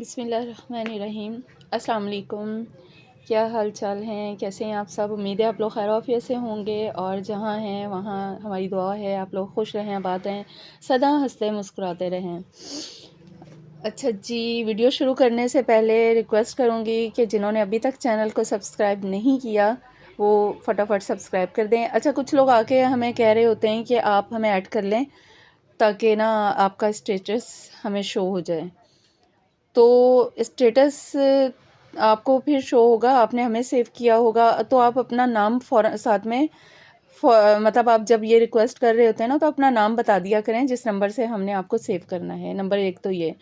बिस्मिल्लाहिर्रहमानिर्रहीम। अस्सलाम वालेकुम। क्या हाल चाल हैं, कैसे हैं आप सब। उम्मीद है आप लोग खैर आफियत से होंगे और जहाँ हैं वहाँ हमारी दुआ है आप लोग खुश रहें, आबाद रहें, सदा हंसते मुस्कुराते रहें। अच्छा जी, वीडियो शुरू करने से पहले रिक्वेस्ट करूँगी कि जिन्होंने अभी तक चैनल को सब्सक्राइब नहीं किया वो फटाफट सब्सक्राइब कर दें। अच्छा, कुछ लोग आके हमें कह रहे होते हैं कि आप हमें ऐड कर लें ताकि ना आपका स्टेटस हमें शो हो जाए। तो स्टेटस आपको फिर शो होगा, आपने हमें सेव किया होगा तो आप अपना नाम फ़ौरन साथ में मतलब आप जब ये रिक्वेस्ट कर रहे होते हैं ना तो अपना नाम बता दिया करें जिस नंबर से हमने आपको सेव करना है। नंबर एक तो ये,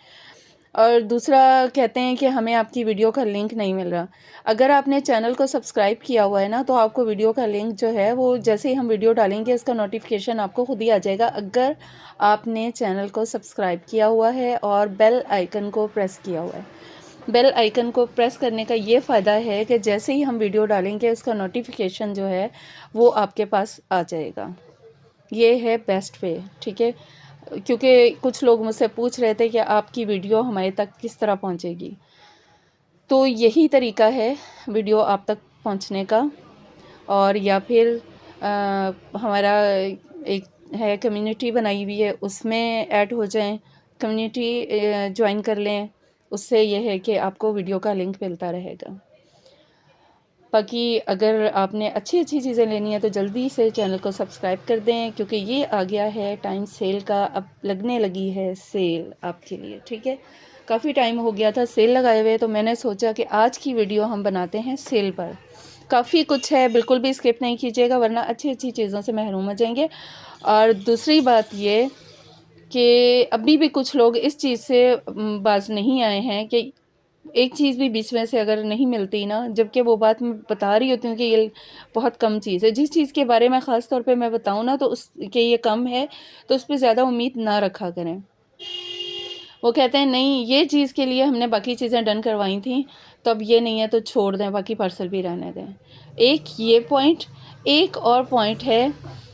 और दूसरा कहते हैं कि हमें आपकी वीडियो का लिंक नहीं मिल रहा। अगर आपने चैनल को सब्सक्राइब किया हुआ है ना तो आपको वीडियो का लिंक जो है वो जैसे ही हम वीडियो डालेंगे इसका नोटिफिकेशन आपको खुद ही आ जाएगा, अगर आपने चैनल को सब्सक्राइब किया हुआ है और बेल आइकन को प्रेस किया हुआ है। बेल आइकन को प्रेस करने का ये फ़ायदा है कि जैसे ही हम वीडियो डालेंगे उसका नोटिफिकेशन जो है वो आपके पास आ जाएगा। ये है बेस्ट वे, ठीक है। क्योंकि कुछ लोग मुझसे पूछ रहे थे कि आपकी वीडियो हमारे तक किस तरह पहुंचेगी, तो यही तरीका है वीडियो आप तक पहुंचने का। और या फिर हमारा एक है कम्युनिटी बनाई हुई है, उसमें ऐड हो जाएं, कम्युनिटी ज्वाइन कर लें। उससे ये है कि आपको वीडियो का लिंक मिलता रहेगा। बाकी अगर आपने अच्छी चीज़ें लेनी है तो जल्दी से चैनल को सब्सक्राइब कर दें, क्योंकि ये आ गया है टाइम सेल का। अब लगने लगी है सेल आपके लिए, ठीक है। काफ़ी टाइम हो गया था सेल लगाए हुए, तो मैंने सोचा कि आज की वीडियो हम बनाते हैं सेल पर। काफ़ी कुछ है, बिल्कुल भी स्किप नहीं कीजिएगा वरना अच्छी चीज़ों से महरूम हो जाएंगे। और दूसरी बात ये कि अभी भी कुछ लोग इस चीज़ से बाज नहीं आए हैं कि एक चीज़ भी बीच में से अगर नहीं मिलती ना, जबकि वो बात मैं बता रही होती हूँ कि ये बहुत कम चीज़ है। जिस चीज़ के बारे में ख़ास तौर पे मैं बताऊँ ना तो उस कि ये कम है तो उस पे ज़्यादा उम्मीद ना रखा करें। वो कहते हैं नहीं, ये चीज़ के लिए हमने बाकी चीज़ें डन करवाई थी तो अब ये नहीं है तो छोड़ दें, बाकी पार्सल भी रहने दें। एक ये पॉइंट, एक और पॉइंट है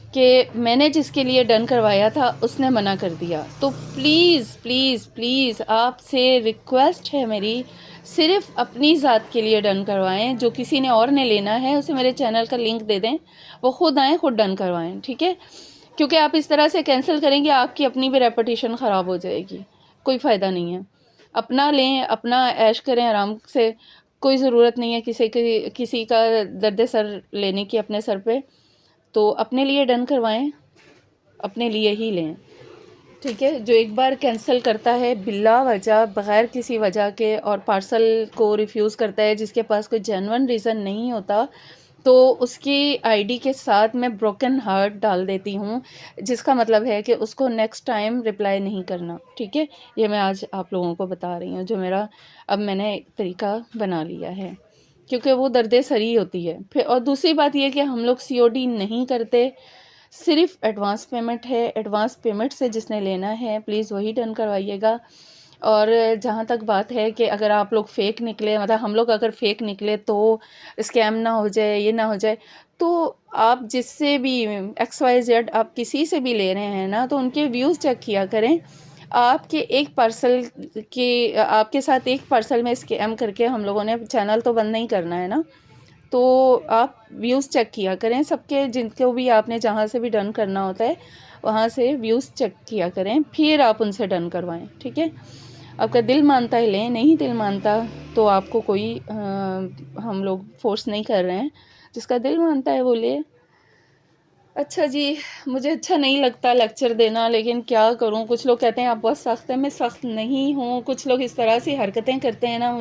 कि मैंने जिसके लिए डन करवाया था उसने मना कर दिया। तो प्लीज़ प्लीज़ प्लीज़ आपसे रिक्वेस्ट है मेरी, सिर्फ़ अपनी ज़ात के लिए डन करवाएं। जो किसी ने और ने लेना है उसे मेरे चैनल का लिंक दे दें, वो खुद आएँ खुद डन करवाएं, ठीक है। क्योंकि आप इस तरह से कैंसिल करेंगे आपकी अपनी भी रेपुटेशन ख़राब हो जाएगी, कोई फ़ायदा नहीं है। अपना लें, अपना ऐश करें आराम से, कोई ज़रूरत नहीं है किसी का दर्द सर लेने की अपने सर पे। तो अपने लिए डन करवाएं, अपने लिए ही लें, ठीक है। जो एक बार कैंसिल करता है बिला वजह, बग़ैर किसी वजह के, और पार्सल को रिफ्यूज़ करता है जिसके पास कोई जेन्युइन रीज़न नहीं होता, तो उसकी आईडी के साथ मैं ब्रोकन हार्ट डाल देती हूँ, जिसका मतलब है कि उसको नेक्स्ट टाइम रिप्लाई नहीं करना, ठीक है। ये मैं आज आप लोगों को बता रही हूँ, जो मेरा अब मैंने एक तरीका बना लिया है, क्योंकि वो दर्द सरी होती है फिर। और दूसरी बात ये कि हम लोग सीओडी नहीं करते, सिर्फ एडवांस पेमेंट है। एडवांस पेमेंट से जिसने लेना है प्लीज़ वही डन करवाइएगा। और जहाँ तक बात है कि अगर आप लोग फ़ेक निकले, मतलब हम लोग अगर फ़ेक निकले तो स्कैम ना हो जाए, ये ना हो जाए, तो आप जिससे भी XYZ आप किसी से भी ले रहे हैं ना तो उनके व्यूज़ चेक किया करें। आपके एक पार्सल के आपके साथ एक पार्सल में स्कैम करके हम लोगों ने चैनल तो बंद नहीं करना है ना। तो आप व्यूज़ चेक किया करें सबके, जिनको भी आपने जहाँ से भी डन करना होता है वहाँ से व्यूज़ चेक किया करें, फिर आप उनसे डन करवाएं, ठीक है। आपका दिल मानता है लें, नहीं दिल मानता तो आपको कोई हम लोग फ़ोर्स नहीं कर रहे हैं, जिसका दिल मानता है वो ले। अच्छा जी, मुझे अच्छा नहीं लगता लेक्चर देना, लेकिन क्या करूं, कुछ लोग कहते हैं आप बहुत सख्त हैं। मैं सख्त नहीं हूं, कुछ लोग इस तरह से हरकतें करते हैं ना,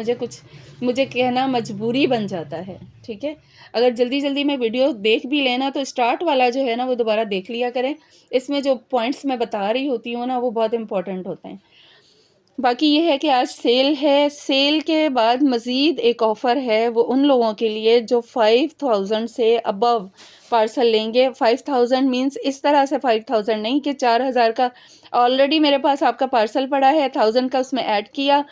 मुझे कहना मजबूरी बन जाता है, ठीक है। अगर जल्दी जल्दी में वीडियो देख भी लेना तो स्टार्ट वाला जो है ना वो दोबारा देख लिया करें। इसमें जो पॉइंट्स मैं बता रही होती हूँ ना वो बहुत इंपॉर्टेंट होते हैं। बाकी ये है कि आज सेल है, सेल के बाद मज़ीद एक ऑफ़र है, वो उन लोगों के लिए जो 5000 से अबव पार्सल लेंगे। 5000 मीन्स इस तरह से 5000 नहीं कि 4000 का ऑलरेडी मेरे पास आपका पार्सल पड़ा है, 1000 का उसमें ऐड किया,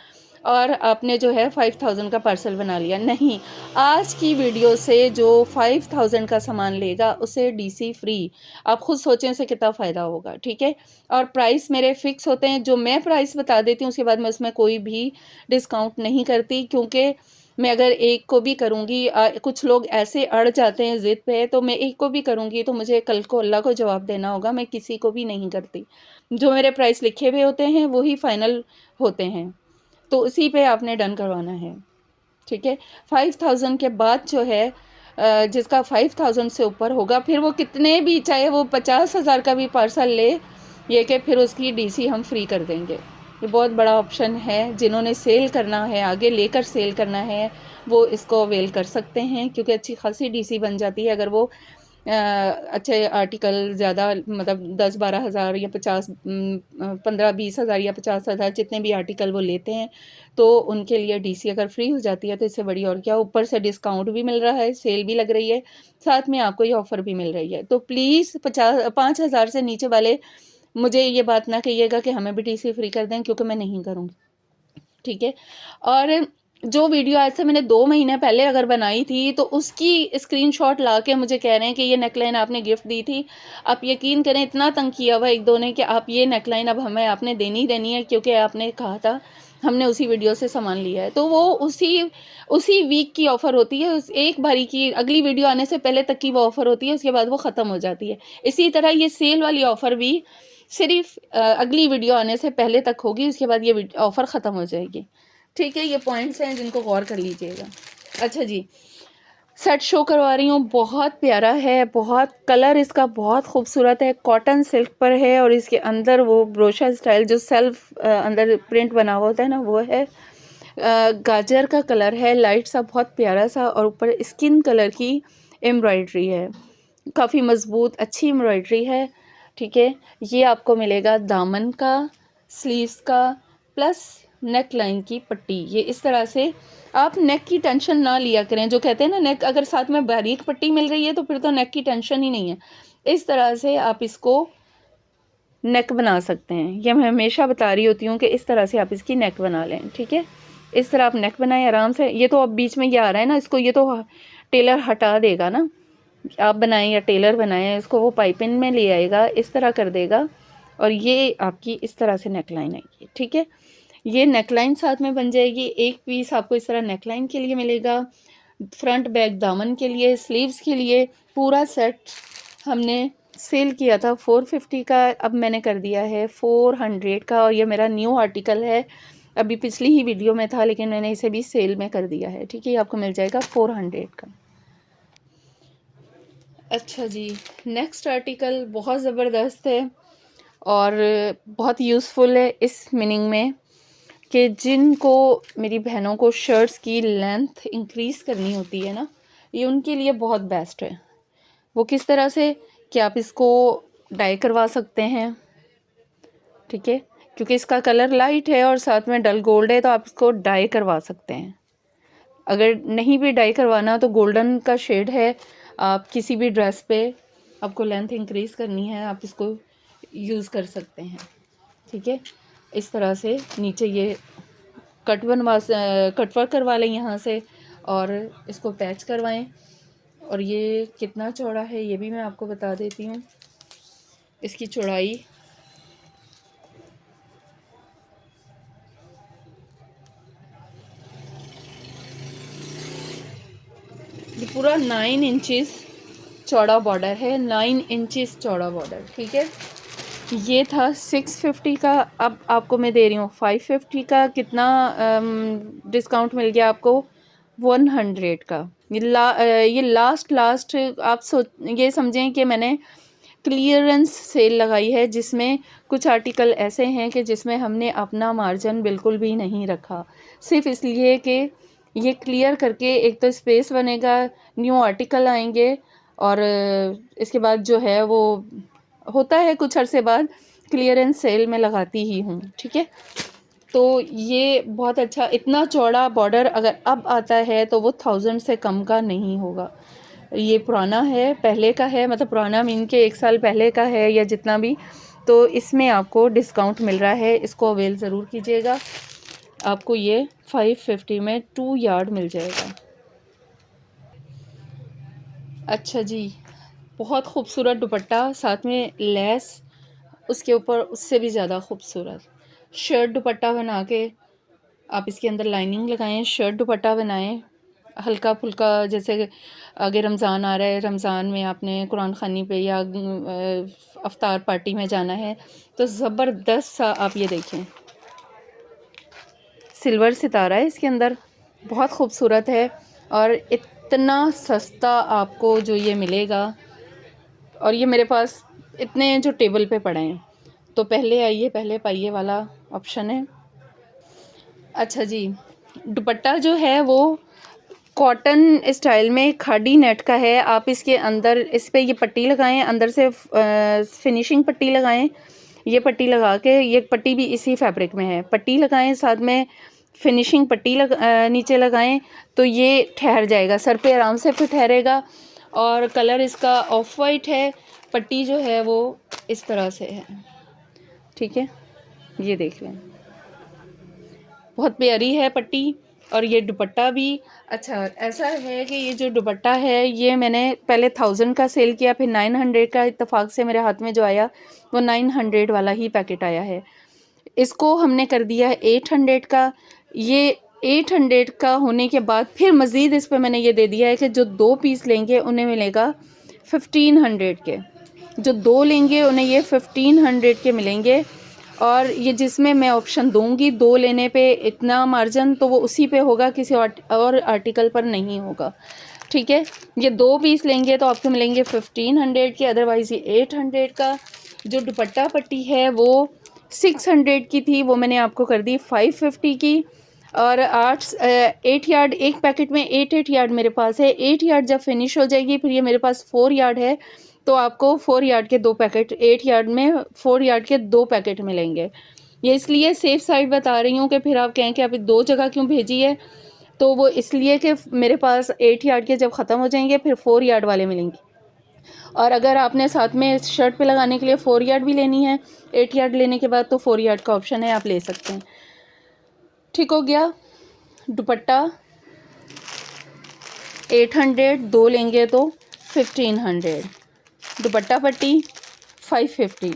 और आपने जो है 5000 का पार्सल बना लिया। नहीं, आज की वीडियो से जो 5000 का सामान लेगा उसे डीसी फ्री। आप खुद सोचें उसे कितना फ़ायदा होगा, ठीक है। और प्राइस मेरे फ़िक्स होते हैं, जो मैं प्राइस बता देती हूँ उसके बाद मैं उसमें कोई भी डिस्काउंट नहीं करती, क्योंकि मैं अगर एक को भी करूँगी कुछ लोग ऐसे अड़ जाते हैं ज़िद पे, तो मैं एक को भी करूँगी तो मुझे कल को अल्लाह को जवाब देना होगा। मैं किसी को भी नहीं करती। जो मेरे प्राइस लिखे हुए होते हैं वही फ़ाइनल होते हैं, तो उसी पे आपने डन करवाना है, ठीक है। 5000 के बाद जो है जिसका 5000 से ऊपर होगा, फिर वो कितने भी, चाहे वो 50,000 का भी पार्सल ले, ये कि फिर उसकी डीसी हम फ्री कर देंगे। ये बहुत बड़ा ऑप्शन है। जिन्होंने सेल करना है, आगे लेकर सेल करना है, वो इसको अवेल कर सकते हैं, क्योंकि अच्छी खासी डीसी बन जाती है अगर वो अच्छे आर्टिकल ज़्यादा, मतलब 10-12 हज़ार या 15-20 हज़ार या 50 हज़ार जितने भी आर्टिकल वो लेते हैं, तो उनके लिए डीसी अगर फ्री हो जाती है तो इससे बड़ी और क्या। ऊपर से डिस्काउंट भी मिल रहा है, सेल भी लग रही है, साथ में आपको ये ऑफ़र भी मिल रही है। तो प्लीज़ 5,000 से नीचे वाले मुझे ये बात ना कहिएगा कि हमें भी डीसी फ्री कर दें, क्योंकि मैं नहीं करूँगी, ठीक है। और जो वीडियो आज से मैंने 2 महीने पहले अगर बनाई थी, तो उसकी स्क्रीनशॉट लाके मुझे कह रहे हैं कि ये नेकलाइन आपने गिफ्ट दी थी। आप यकीन करें, इतना तंग किया हुआ एक दो ने कि आप ये नेकलाइन अब हमें आपने देनी ही देनी है, क्योंकि आपने कहा था। हमने उसी वीडियो से सामान लिया है, तो वो उसी वीक की ऑफ़र होती है, उस एक बारी की, अगली वीडियो आने से पहले तक की वो ऑफ़र होती है, उसके बाद वो ख़त्म हो जाती है। इसी तरह ये सेल वाली ऑफ़र भी सिर्फ़ अगली वीडियो आने से पहले तक होगी, उसके बाद ये ऑफ़र ख़त्म हो जाएगी, ठीक है। ये पॉइंट्स हैं जिनको गौर कर लीजिएगा। अच्छा जी, सेट शो करवा रही हूँ, बहुत प्यारा है, बहुत कलर इसका बहुत खूबसूरत है, कॉटन सिल्क पर है, और इसके अंदर वो ब्रोशा स्टाइल जो सेल्फ अंदर प्रिंट बना हुआ होता है ना, वो है। गाजर का कलर है, लाइट सा, बहुत प्यारा सा, और ऊपर स्किन कलर की एम्ब्रॉयडरी है, काफ़ी मज़बूत अच्छी एम्ब्रॉयडरी है, ठीक है। ये आपको मिलेगा दामन का, स्लीव्स का, प्लस नेक लाइन की पट्टी। ये इस तरह से आप नेक की टेंशन ना लिया करें। जो कहते हैं ना, नेक अगर साथ में बारीक पट्टी मिल रही है तो फिर तो नेक की टेंशन ही नहीं है। इस तरह से आप इसको नेक बना सकते हैं। ये मैं हमेशा बता रही होती हूँ कि इस तरह से आप इसकी नेक बना लें, ठीक है। इस तरह आप नेक बनाएं आराम से। ये तो अब बीच में ये आ रहा है ना, इसको ये तो टेलर हटा देगा ना, आप बनाएं या टेलर बनाएं, इसको वो पाइपिंग में ले आएगा, इस तरह कर देगा, और ये आपकी इस तरह से नेकलाइन आएगी, ठीक है। ये नेकलाइन साथ में बन जाएगी। एक पीस आपको इस तरह नेकलाइन के लिए मिलेगा, फ्रंट बैक दामन के लिए, स्लीव्स के लिए। पूरा सेट हमने सेल किया था 450 का, अब मैंने कर दिया है 400 का, और ये मेरा न्यू आर्टिकल है, अभी पिछली ही वीडियो में था, लेकिन मैंने इसे भी सेल में कर दिया है, ठीक है। आपको मिल जाएगा 400 का। अच्छा जी, नेक्स्ट आर्टिकल बहुत ज़बरदस्त है और बहुत यूज़फुल है इस मीनिंग में कि जिनको, मेरी बहनों को शर्ट्स की लेंथ इंक्रीज़ करनी होती है ना, ये उनके लिए बहुत बेस्ट है। वो किस तरह से, कि आप इसको डाई करवा सकते हैं, ठीक है, क्योंकि इसका कलर लाइट है और साथ में डल गोल्ड है, तो आप इसको डाई करवा सकते हैं। अगर नहीं भी डाई करवाना तो गोल्डन का शेड है, आप किसी भी ड्रेस पे आपको लेंथ इंक्रीज़ करनी है, आप इसको यूज़ कर सकते हैं, ठीक है। इस तरह से नीचे ये कटवर्क करवा लें यहाँ से, और इसको पैच करवाएं। और ये कितना चौड़ा है ये भी मैं आपको बता देती हूँ। इसकी चौड़ाई ये पूरा 9 इंचेस चौड़ा बॉर्डर है, 9 इंचेस चौड़ा बॉर्डर, ठीक है। ये था 650 का, अब आपको मैं दे रही हूँ 550 का। कितना डिस्काउंट मिल गया आपको? 100 का। ये लास्ट आप ये समझें कि मैंने क्लियरेंस सेल लगाई है, जिसमें कुछ आर्टिकल ऐसे हैं कि जिसमें हमने अपना मार्जिन बिल्कुल भी नहीं रखा, सिर्फ इसलिए कि ये क्लियर करके एक तो स्पेस बनेगा, न्यू आर्टिकल आएंगे, और इसके बाद जो है वो होता है कुछ अरसे बाद क्लियरेंस सेल में लगाती ही हूँ, ठीक है। तो ये बहुत अच्छा, इतना चौड़ा बॉर्डर अगर अब आता है तो वो 1000 से कम का नहीं होगा। ये पुराना है, पहले का है, मतलब पुराना मीन के 1 साल पहले का है या जितना भी, तो इसमें आपको डिस्काउंट मिल रहा है, इसको अवेल ज़रूर कीजिएगा। आपको ये 550 में 2 यार्ड मिल जाएगा। अच्छा जी, बहुत खूबसूरत दुपट्टा, साथ में लेस उसके ऊपर उससे भी ज़्यादा खूबसूरत शर्ट दुपट्टा बना के आप इसके अंदर लाइनिंग लगाएं, शर्ट दुपट्टा बनाएं हल्का फुल्का। जैसे आगे रमज़ान आ रहा है, रमज़ान में आपने कुरान ख़ानी पे या अफ्तार पार्टी में जाना है तो ज़बरदस्त सा आप ये देखें, सिल्वर सितारा है इसके अंदर, बहुत खूबसूरत है और इतना सस्ता आपको जो ये मिलेगा। और ये मेरे पास इतने जो टेबल पे पड़े हैं, तो पहले आइए पहले पाइए वाला ऑप्शन है। अच्छा जी, दुपट्टा जो है वो कॉटन स्टाइल में खादी नेट का है। आप इसके अंदर इस पे ये पट्टी लगाएं, अंदर से फिनिशिंग पट्टी लगाएं। ये पट्टी लगा के, ये पट्टी भी इसी फैब्रिक में है, पट्टी लगाएं, साथ में फिनिशिंग पट्टी नीचे लगाएं तो ये ठहर जाएगा, सर पे आराम से फिर ठहरेगा। और कलर इसका ऑफ वाइट है, पट्टी जो है वो इस तरह से है, ठीक है, ये देख लें, बहुत प्यारी है पट्टी। और ये दुपट्टा भी अच्छा ऐसा है कि ये जो दुपट्टा है ये मैंने पहले 1000 का सेल किया, फिर 900 का इत्तेफाक से मेरे हाथ में जो आया वो 900 वाला ही पैकेट आया है। इसको हमने कर दिया है 800 का। ये 800 का होने के बाद फिर मज़ीद इस पर मैंने ये दे दिया है कि जो 2 पीस लेंगे उन्हें मिलेगा 1500 के, जो 2 लेंगे उन्हें ये 1500 के मिलेंगे। और ये जिसमें मैं ऑप्शन दूंगी 2 लेने पे इतना मार्जिन, तो वो उसी पे होगा, किसी और आर्टिकल पर नहीं होगा, ठीक है। ये 2 पीस लेंगे तो आपको मिलेंगे 1500 के, अदरवाइज़ ये 800 का। जो दुपट्टा पट्टी है वो 600 की थी, वो मैंने आपको कर दी 550 की। और 8 यार्ड एक पैकेट में 8 यार्ड मेरे पास है। 8 यार्ड जब फिनिश हो जाएगी, फिर ये मेरे पास 4 यार्ड है, तो आपको 4 यार्ड के 2 पैकेट, 8 यार्ड में 4 यार्ड के 2 पैकेट मिलेंगे। ये इसलिए सेफ साइड बता रही हूँ कि फिर आप कहें कि अभी 2 जगह क्यों भेजी है, तो वो इसलिए कि मेरे पास 8 यार्ड के जब ख़त्म हो जाएंगे फिर 4 यार्ड वाले मिलेंगे। और अगर आपने साथ में शर्ट पे लगाने के लिए 4 यार्ड भी लेनी है, 8 यार्ड लेने के बाद तो 4 यार्ड का ऑप्शन है, आप ले सकते हैं। ठीक हो गया। दुपट्टा 800, 2 लेंगे तो 1500, दुपट्टा पट्टी 550।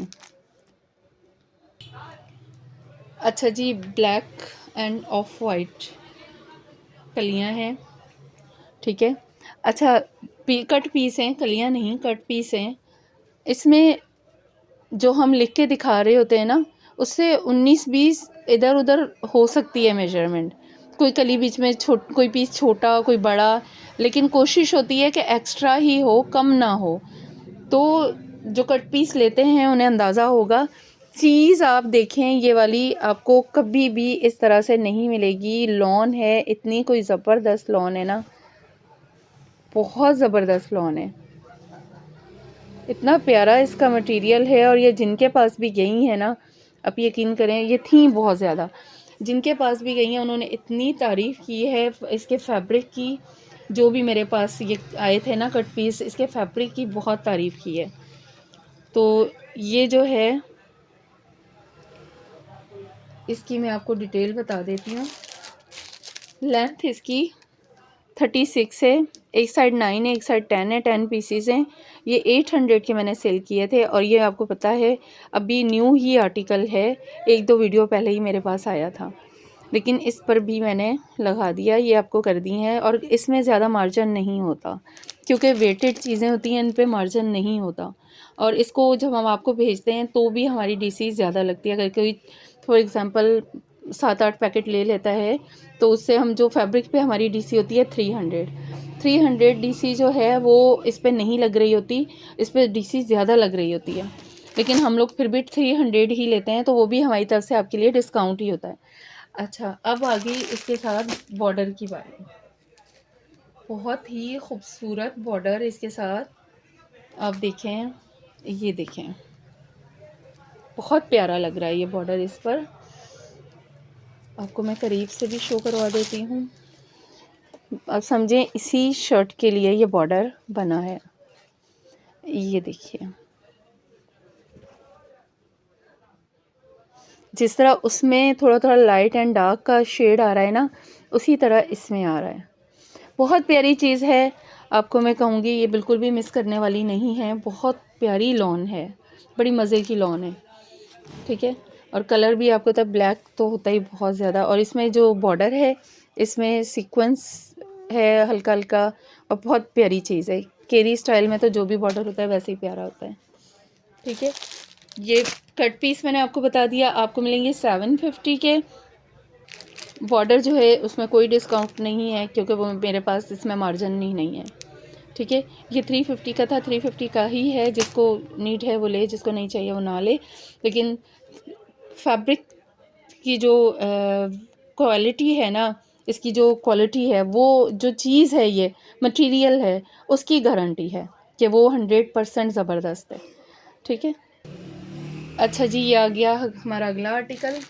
अच्छा जी, ब्लैक एंड ऑफ वाइट कलियां हैं, ठीक है। अच्छा, कट पीस हैं, कलियां नहीं कट पीस हैं। इसमें जो हम लिख के दिखा रहे होते हैं ना, उससे 19-20 इधर उधर हो सकती है मेजरमेंट, कोई कली बीच में कोई पीस छोटा कोई बड़ा, लेकिन कोशिश होती है कि एक्स्ट्रा ही हो, कम ना हो। तो जो कट पीस लेते हैं उन्हें अंदाज़ा होगा। चीज़ आप देखें, ये वाली आपको कभी भी इस तरह से नहीं मिलेगी। लॉन है, इतनी कोई ज़बरदस्त लॉन है ना, बहुत ज़बरदस्त लॉन है, इतना प्यारा इसका मटेरियल है। और ये जिनके पास भी गई है ना, आप यकीन करें, ये थी बहुत ज़्यादा, जिनके पास भी गई हैं उन्होंने इतनी तारीफ़ की है इसके फैब्रिक की। जो भी मेरे पास ये आए थे ना कट पीस, इसके फैब्रिक की बहुत तारीफ़ की है। तो ये जो है इसकी मैं आपको डिटेल बता देती हूँ। लेंथ इसकी 36 है, एक साइड 9 है, एक साइड 10 है, 10 पीसीज हैं। ये 800 के मैंने सेल किए थे, और ये आपको पता है अभी न्यू ही आर्टिकल है, 1-2 वीडियो पहले ही मेरे पास आया था, लेकिन इस पर भी मैंने लगा दिया, ये आपको कर दी हैं। और इसमें ज़्यादा मार्जिन नहीं होता, क्योंकि वेटेड चीज़ें होती हैं, इन पे मार्जिन नहीं होता। और इसको जब हम आपको भेजते हैं तो भी हमारी डीसी ज़्यादा लगती है। अगर कोई फॉर एग्ज़ाम्पल 7-8 पैकेट ले लेता है, तो उससे हम जो फैब्रिक पे हमारी डीसी होती है 300 डीसी जो है वो इस पे नहीं लग रही होती, इस पे डीसी ज़्यादा लग रही होती है, लेकिन हम लोग फिर भी 300 ही लेते हैं, तो वो भी हमारी तरफ से आपके लिए डिस्काउंट ही होता है। अच्छा, अब आ गई इसके साथ बॉर्डर की बारी। बहुत ही खूबसूरत बॉर्डर इसके साथ, आप देखें, ये देखें, बहुत प्यारा लग रहा है ये बॉर्डर। इस पर आपको मैं करीब से भी शो करवा देती हूँ। आप समझें इसी शर्ट के लिए ये बॉर्डर बना है, ये देखिए, जिस तरह उसमें थोड़ा थोड़ा लाइट एंड डार्क का शेड आ रहा है ना, उसी तरह इसमें आ रहा है। बहुत प्यारी चीज़ है, आपको मैं कहूँगी ये बिल्कुल भी मिस करने वाली नहीं है। बहुत प्यारी लॉन है, बड़ी मज़े की लॉन है, ठीक है। और कलर भी आपको तब ब्लैक तो होता ही बहुत ज़्यादा, और इसमें जो बॉर्डर है इसमें सीक्वेंस है हल्का हल्का, और बहुत प्यारी चीज़ है। केरी स्टाइल में तो जो भी बॉर्डर होता है वैसे ही प्यारा होता है, ठीक है। ये कट पीस मैंने आपको बता दिया, आपको मिलेंगे 750 के। बॉर्डर जो है उसमें कोई डिस्काउंट नहीं है क्योंकि वो मेरे पास इसमें मार्जिन ही नहीं है, ठीक है। ये 350 का था, 350 का ही है। जिसको नीड है वो ले, जिसको नहीं चाहिए वो ना ले। लेकिन फैब्रिक की जो क्वालिटी है ना, इसकी जो क्वालिटी है, वो जो चीज़ है, ये मटेरियल है, उसकी गारंटी है कि वो 100% ज़बरदस्त है, ठीक है। अच्छा जी, ये आ गया हमारा अगला आर्टिकल।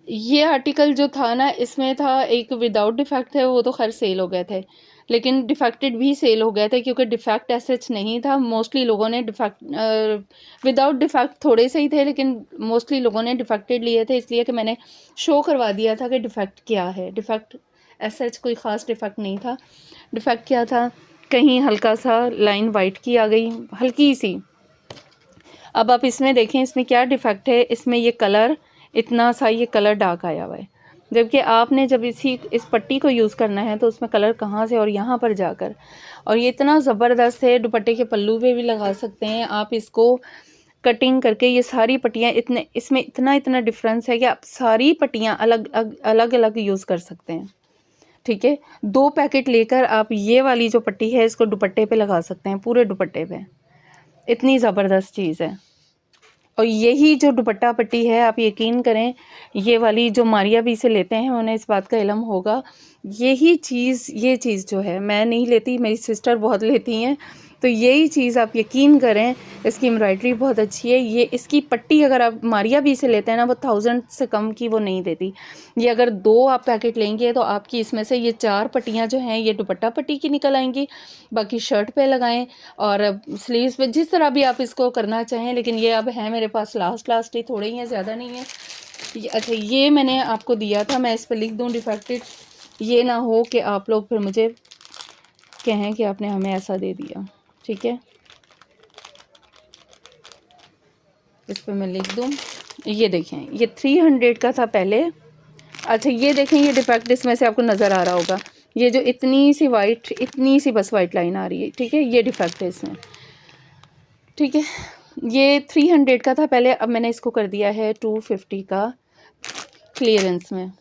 ये आर्टिकल जो था ना, इसमें था एक विदाउट डिफेक्ट थे, वो तो खैर सेल हो गए थे, लेकिन डिफेक्टेड भी सेल हो गए थे क्योंकि डिफेक्ट एसच नहीं था। मोस्टली लोगों ने डिफेक्ट विदाउट डिफेक्ट थोड़े से ही थे, लेकिन मोस्टली लोगों ने डिफेक्टेड लिए थे, इसलिए कि मैंने शो करवा दिया था कि डिफेक्ट क्या है। डिफेक्ट एसच कोई ख़ास डिफेक्ट नहीं था। डिफेक्ट क्या था, कहीं हल्का सा लाइन वाइट की आ गई, हल्की सी। अब आप इसमें देखें इसमें क्या डिफेक्ट है। इसमें ये कलर इतना सा, ये कलर डार्क आया हुआ है, जबकि आपने जब इस पट्टी को यूज़ करना है तो उसमें कलर कहाँ से, और यहाँ पर जाकर। और ये इतना ज़बरदस्त है, दुपट्टे के पल्लू पे भी लगा सकते हैं आप इसको कटिंग करके। ये सारी पट्टियाँ इतने, इसमें इतना इतना डिफरेंस है कि आप सारी पट्टियाँ अलग अलग यूज़ कर सकते हैं, ठीक है। 2 पैकेट लेकर आप ये वाली जो पट्टी है इसको दुपट्टे पे लगा सकते हैं, पूरे दुपट्टे पे। इतनी ज़बरदस्त चीज़ है। और यही जो दुपट्टा पट्टी है, आप यकीन करें, ये वाली जो मारिया भी से लेते हैं उन्हें इस बात का इल्म होगा। यही चीज़, ये चीज़ जो है मैं नहीं लेती, मेरी सिस्टर बहुत लेती हैं। तो यही चीज़ आप यकीन करें, इसकी एम्ब्रॉयडरी बहुत अच्छी है। ये इसकी पट्टी अगर आप मारिया भी से लेते हैं ना, वो 1000 से कम की वो नहीं देती। ये अगर 2 आप पैकेट लेंगे तो आपकी इसमें से ये 4 पट्टियाँ जो हैं ये दुपट्टा पट्टी की निकल आएंगी। बाकी शर्ट पे लगाएं और स्लीव्स पे, जिस तरह भी आप इसको करना चाहें। लेकिन ये अब है मेरे पास लास्ट ही, थोड़े ही हैं, ज़्यादा नहीं है। अच्छा, ये मैंने आपको दिया था, मैं इस पर लिख दूँ डिफेक्टेड, ये ना हो कि आप लोग फिर मुझे कहें कि आपने हमें ऐसा दे दिया, ठीक है। इस पर मैं लिख दूँ, ये देखें, ये 300 का था पहले। अच्छा, ये देखें, ये डिफेक्ट इसमें से आपको नज़र आ रहा होगा, ये जो इतनी सी वाइट, इतनी सी बस वाइट लाइन आ रही है, ठीक है, ये डिफेक्ट है इसमें, ठीक है। ये 300 का था पहले, अब मैंने इसको कर दिया है 250 का क्लियरेंस में।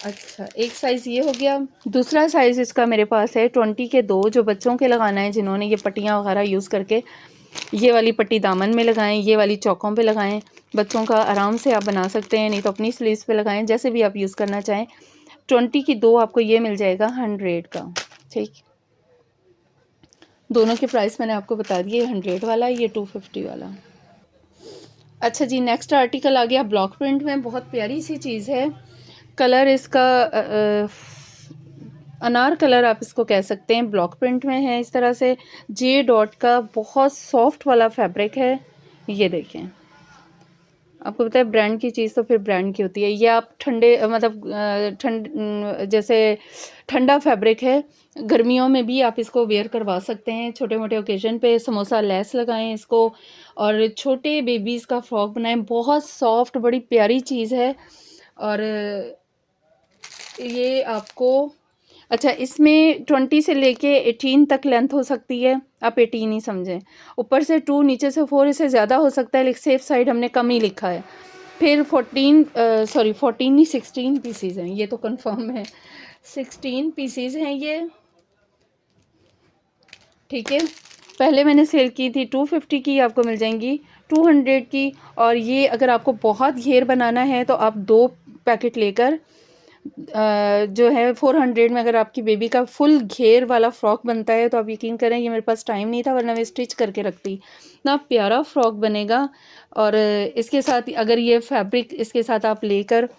अच्छा, एक साइज़ ये हो गया। दूसरा साइज़ इसका मेरे पास है 20 के 2, जो बच्चों के लगाना है, जिन्होंने ये पट्टियाँ वगैरह यूज़ करके ये वाली पट्टी दामन में लगाएं, ये वाली चौकों पे लगाएं। बच्चों का आराम से आप बना सकते हैं, नहीं तो अपनी स्लीव्स पे लगाएं, जैसे भी आप यूज़ करना चाहें। 20 की 2 आपको ये मिल जाएगा 100 का, ठीक। दोनों के प्राइस मैंने आपको बता दिए, 100 वाला, ये 250 वाला। अच्छा जी, नेक्स्ट आर्टिकल आ गया ब्लॉक प्रिंट में। बहुत प्यारी सी चीज़ है। कलर इसका अनार कलर आप इसको कह सकते हैं। ब्लॉक प्रिंट में है इस तरह से, जे डॉट का बहुत सॉफ्ट वाला फैब्रिक है। ये देखें, आपको पता है ब्रांड की चीज़ तो फिर ब्रांड की होती है। ये आप ठंडे मतलब जैसे ठंडा फैब्रिक है, गर्मियों में भी आप इसको वेयर करवा सकते हैं। छोटे मोटे ओकेजन पे समोसा लेस लगाएं इसको, और छोटे बेबीज़ का फ्रॉक बनाएं। बहुत सॉफ्ट, बड़ी प्यारी चीज़ है। और ये आपको, अच्छा, इसमें 20 से लेके 18 तक लेंथ हो सकती है, आप 18 ही समझें। ऊपर से 2, नीचे से 4, इससे ज़्यादा हो सकता है, लेकिन सेफ साइड हमने कम ही लिखा है। फिर 14 नहीं, 16 पीसीज हैं, ये तो कंफर्म है, 16 पीसीज हैं ये, ठीक है। पहले मैंने सेल की थी 250 की, आपको मिल जाएंगी 200 की। और ये अगर आपको बहुत घेर बनाना है तो आप 2 पैकेट लेकर जो है 400 में अगर आपकी बेबी का फुल घेर वाला फ़्रॉक बनता है तो आप यकीन करें, ये मेरे पास टाइम नहीं था वरना मैं स्टिच करके रखती ना। प्यारा फ़्रॉक बनेगा। और इसके साथ अगर ये फैब्रिक इसके साथ आप लेकर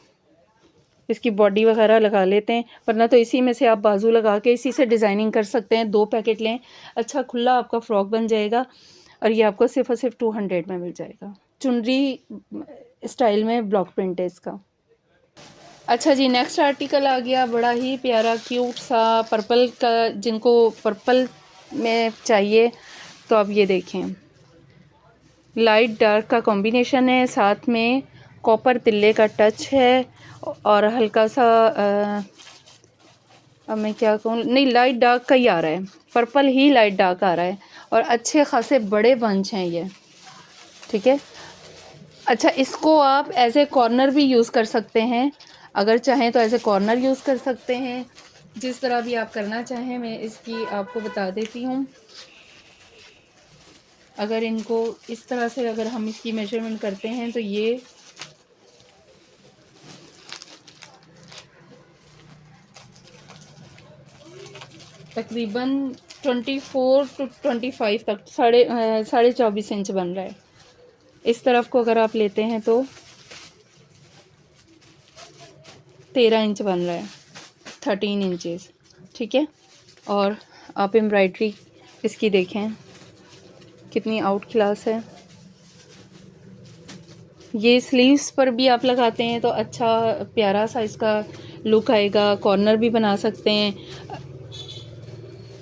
इसकी बॉडी वगैरह लगा लेते हैं, वरना तो इसी में से आप बाजू लगा के इसी से डिज़ाइनिंग कर सकते हैं। 2 पैकेट लें, अच्छा खुला आपका फ़्रॉक बन जाएगा। और ये आपको सिर्फ और सिर्फ 200 में मिल जाएगा। चुनरी स्टाइल में ब्लॉक प्रिंट है इसका। अच्छा जी, नेक्स्ट आर्टिकल आ गया बड़ा ही प्यारा क्यूट सा पर्पल का, जिनको पर्पल में चाहिए तो अब ये देखें, लाइट डार्क का कॉम्बिनेशन है, साथ में कॉपर तिल्ले का टच है और हल्का सा अब मैं क्या कहूँ, नहीं लाइट डार्क का ही आ रहा है, पर्पल ही लाइट डार्क आ रहा है और अच्छे खासे बड़े बंच हैं ये, ठीक है। अच्छा, इसको आप एज ए कॉर्नर भी यूज़ कर सकते हैं, अगर चाहें तो एज ए कॉर्नर यूज़ कर सकते हैं, जिस तरह भी आप करना चाहें मैं इसकी आपको बता देती हूँ। अगर इनको इस तरह से अगर हम इसकी मेजरमेंट करते हैं तो ये तकरीबन 24 टू 25 तक, 24.5 इंच बन रहा है। इस तरफ को अगर आप लेते हैं तो 13 इंच बन रहा है, 13 इंचेस, ठीक है। और आप एम्ब्रॉयडरी इसकी देखें कितनी आउट क्लास है। ये स्लीव्स पर भी आप लगाते हैं तो अच्छा प्यारा सा इसका लुक आएगा, कॉर्नर भी बना सकते हैं,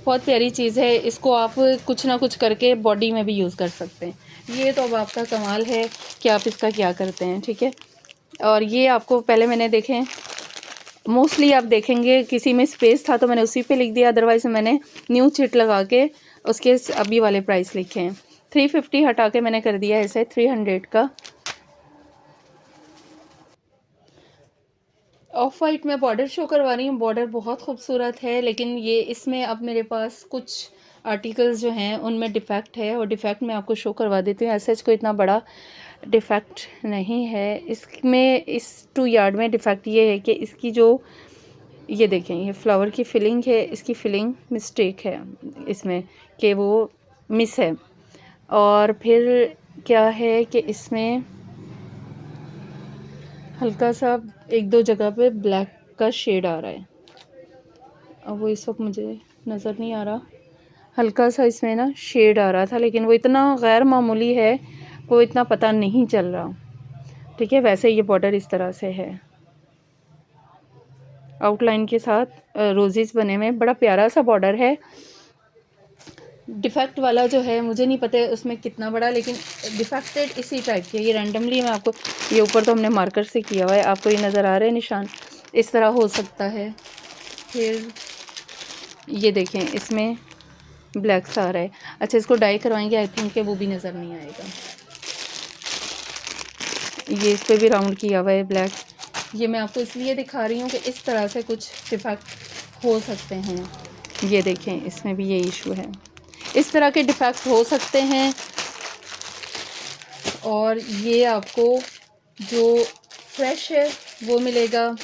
बहुत प्यारी चीज़ है। इसको आप कुछ ना कुछ करके बॉडी में भी यूज़ कर सकते हैं। ये तो अब आपका कमाल है कि आप इसका क्या करते हैं, ठीक है। और ये आपको पहले मैंने देखें, मोस्टली आप देखेंगे किसी में स्पेस था तो मैंने उसी पे लिख दिया, अदरवाइज़ मैंने न्यू चिट लगा के उसके अभी वाले प्राइस लिखे हैं। 350 हटा के मैंने कर दिया ऐसे 300 का। ऑफ वाइट में बॉर्डर शो करवा रही हूँ, बॉर्डर बहुत खूबसूरत है, लेकिन ये इसमें अब मेरे पास कुछ आर्टिकल्स जो हैं उनमें डिफ़ेक्ट है और डिफ़ेक्ट मैं आपको शो करवा देती हूँ। ऐसे कोई इतना बड़ा डिफ़ेक्ट नहीं है इसमें। इस 2 यार्ड में डिफ़ेक्ट ये है कि इसकी जो ये देखें, ये फ्लावर की फिलिंग है, इसकी फिलिंग मिस्टेक है इसमें कि वो मिस है। और फिर क्या है कि इसमें हल्का सा 1-2 जगह पे ब्लैक का शेड आ रहा है, अब वो इस वक्त मुझे नज़र नहीं आ रहा। हल्का सा इसमें ना शेड आ रहा था, लेकिन वो इतना गैर मामूली है, वो इतना पता नहीं चल रहा, ठीक है। वैसे ये बॉर्डर इस तरह से है, आउटलाइन के साथ रोजेस बने हुए, बड़ा प्यारा सा बॉर्डर है। डिफ़ेक्ट वाला जो है मुझे नहीं पता उसमें कितना बड़ा, लेकिन डिफेक्टेड इसी टाइप के, ये रैंडमली मैं आपको, ये ऊपर तो हमने मार्कर से किया हुआ है, आपको ये नज़र आ रहे हैं निशान, इस तरह हो सकता है। फिर ये देखें इसमें ब्लैक सा आ रहा है। अच्छा, इसको डाई करवाएंगे, आई थिंक वो भी नज़र नहीं आएगा। ये इस पर भी राउंड किया हुआ है ब्लैक। ये मैं आपको इसलिए दिखा रही हूँ कि इस तरह से कुछ डिफ़ेक्ट हो सकते हैं। ये देखें इसमें भी ये इशू है, इस तरह के डिफ़ेक्ट हो सकते हैं। और ये आपको जो फ्रेश है वो मिलेगा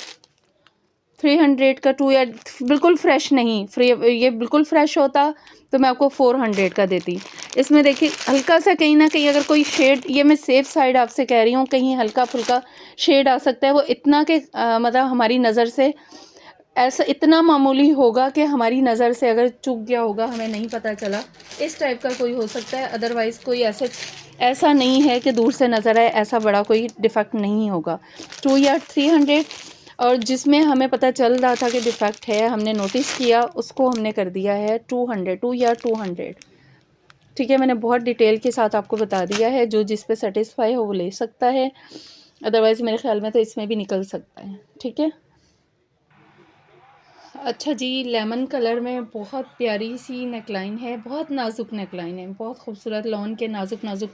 300 का 2 यार्ड, बिल्कुल फ्रेश नहीं, फ्री, ये बिल्कुल फ्रेश होता तो मैं आपको 400 का देती। इसमें देखिए हल्का सा कहीं ना कहीं अगर कोई शेड, ये मैं सेफ साइड आपसे कह रही हूँ, कहीं हल्का फुल्का शेड आ सकता है, वो इतना कि मतलब हमारी नज़र से ऐसा इतना मामूली होगा कि हमारी नज़र से अगर चूक गया होगा, हमें नहीं पता चला, इस टाइप का कोई हो सकता है। अदरवाइज़ कोई ऐसा नहीं है कि दूर से नज़र आए, ऐसा बड़ा कोई डिफ़ेक्ट नहीं होगा। 2 यार्ड 300, और जिसमें हमें पता चल रहा था कि डिफ़ेक्ट है, हमने नोटिस किया, उसको हमने कर दिया है 200, 2 यार्ड 200, ठीक है। मैंने बहुत डिटेल के साथ आपको बता दिया है, जो जिस पे सेटिस्फाई हो वो ले सकता है, अदरवाइज़ मेरे ख्याल में तो इसमें भी निकल सकता है, ठीक है। अच्छा जी, लेमन कलर में बहुत प्यारी सी नेकलाइन है, बहुत नाजुक नेकलाइन है, बहुत खूबसूरत लॉन के नाजुक नाजुक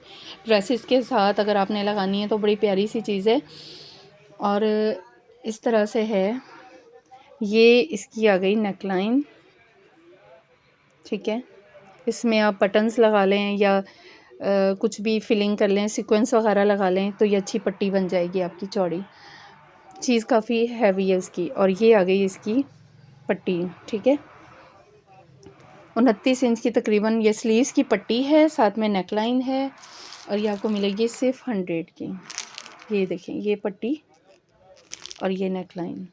ड्रेसेस के साथ अगर आपने लगानी है तो बड़ी प्यारी सी चीज़ है। और इस तरह से है, ये इसकी आ गई नेकलाइन, ठीक है। इसमें आप बटन्स लगा लें या कुछ भी फिलिंग कर लें, सीक्वेंस वगैरह लगा लें तो ये अच्छी पट्टी बन जाएगी आपकी चौड़ी। चीज़ काफ़ी हैवी है इसकी, और ये आ गई इसकी पट्टी, ठीक है। 29 इंच की तकरीबन ये स्लीव्स की पट्टी है, साथ में नेकलाइन है, और ये आपको मिलेगी सिर्फ 100 की। ये देखें, ये पट्टी और ये नेकलाइन,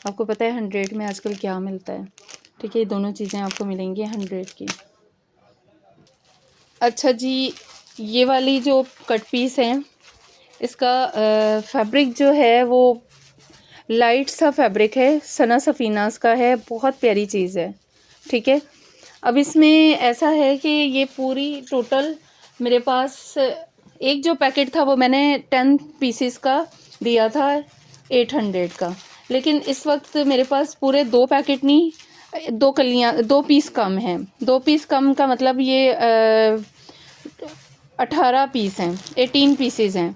आपको पता है 100 में आजकल क्या मिलता है, ठीक है। ये दोनों चीज़ें आपको मिलेंगी 100 की। अच्छा जी, ये वाली जो कट पीस हैं, इसका फैब्रिक जो है वो लाइट सा फैब्रिक है, सना सफ़ीनास का है, बहुत प्यारी चीज़ है। ठीक है, अब इसमें ऐसा है कि ये पूरी टोटल मेरे पास एक जो पैकेट था वो मैंने 10 पीसेस का दिया था 800 का, लेकिन इस वक्त मेरे पास पूरे 2 पैकेट नहीं, 2 कलियाँ 2 पीस कम हैं। 2 पीस कम का मतलब ये 18 पीस हैं, 18 पीसेस हैं।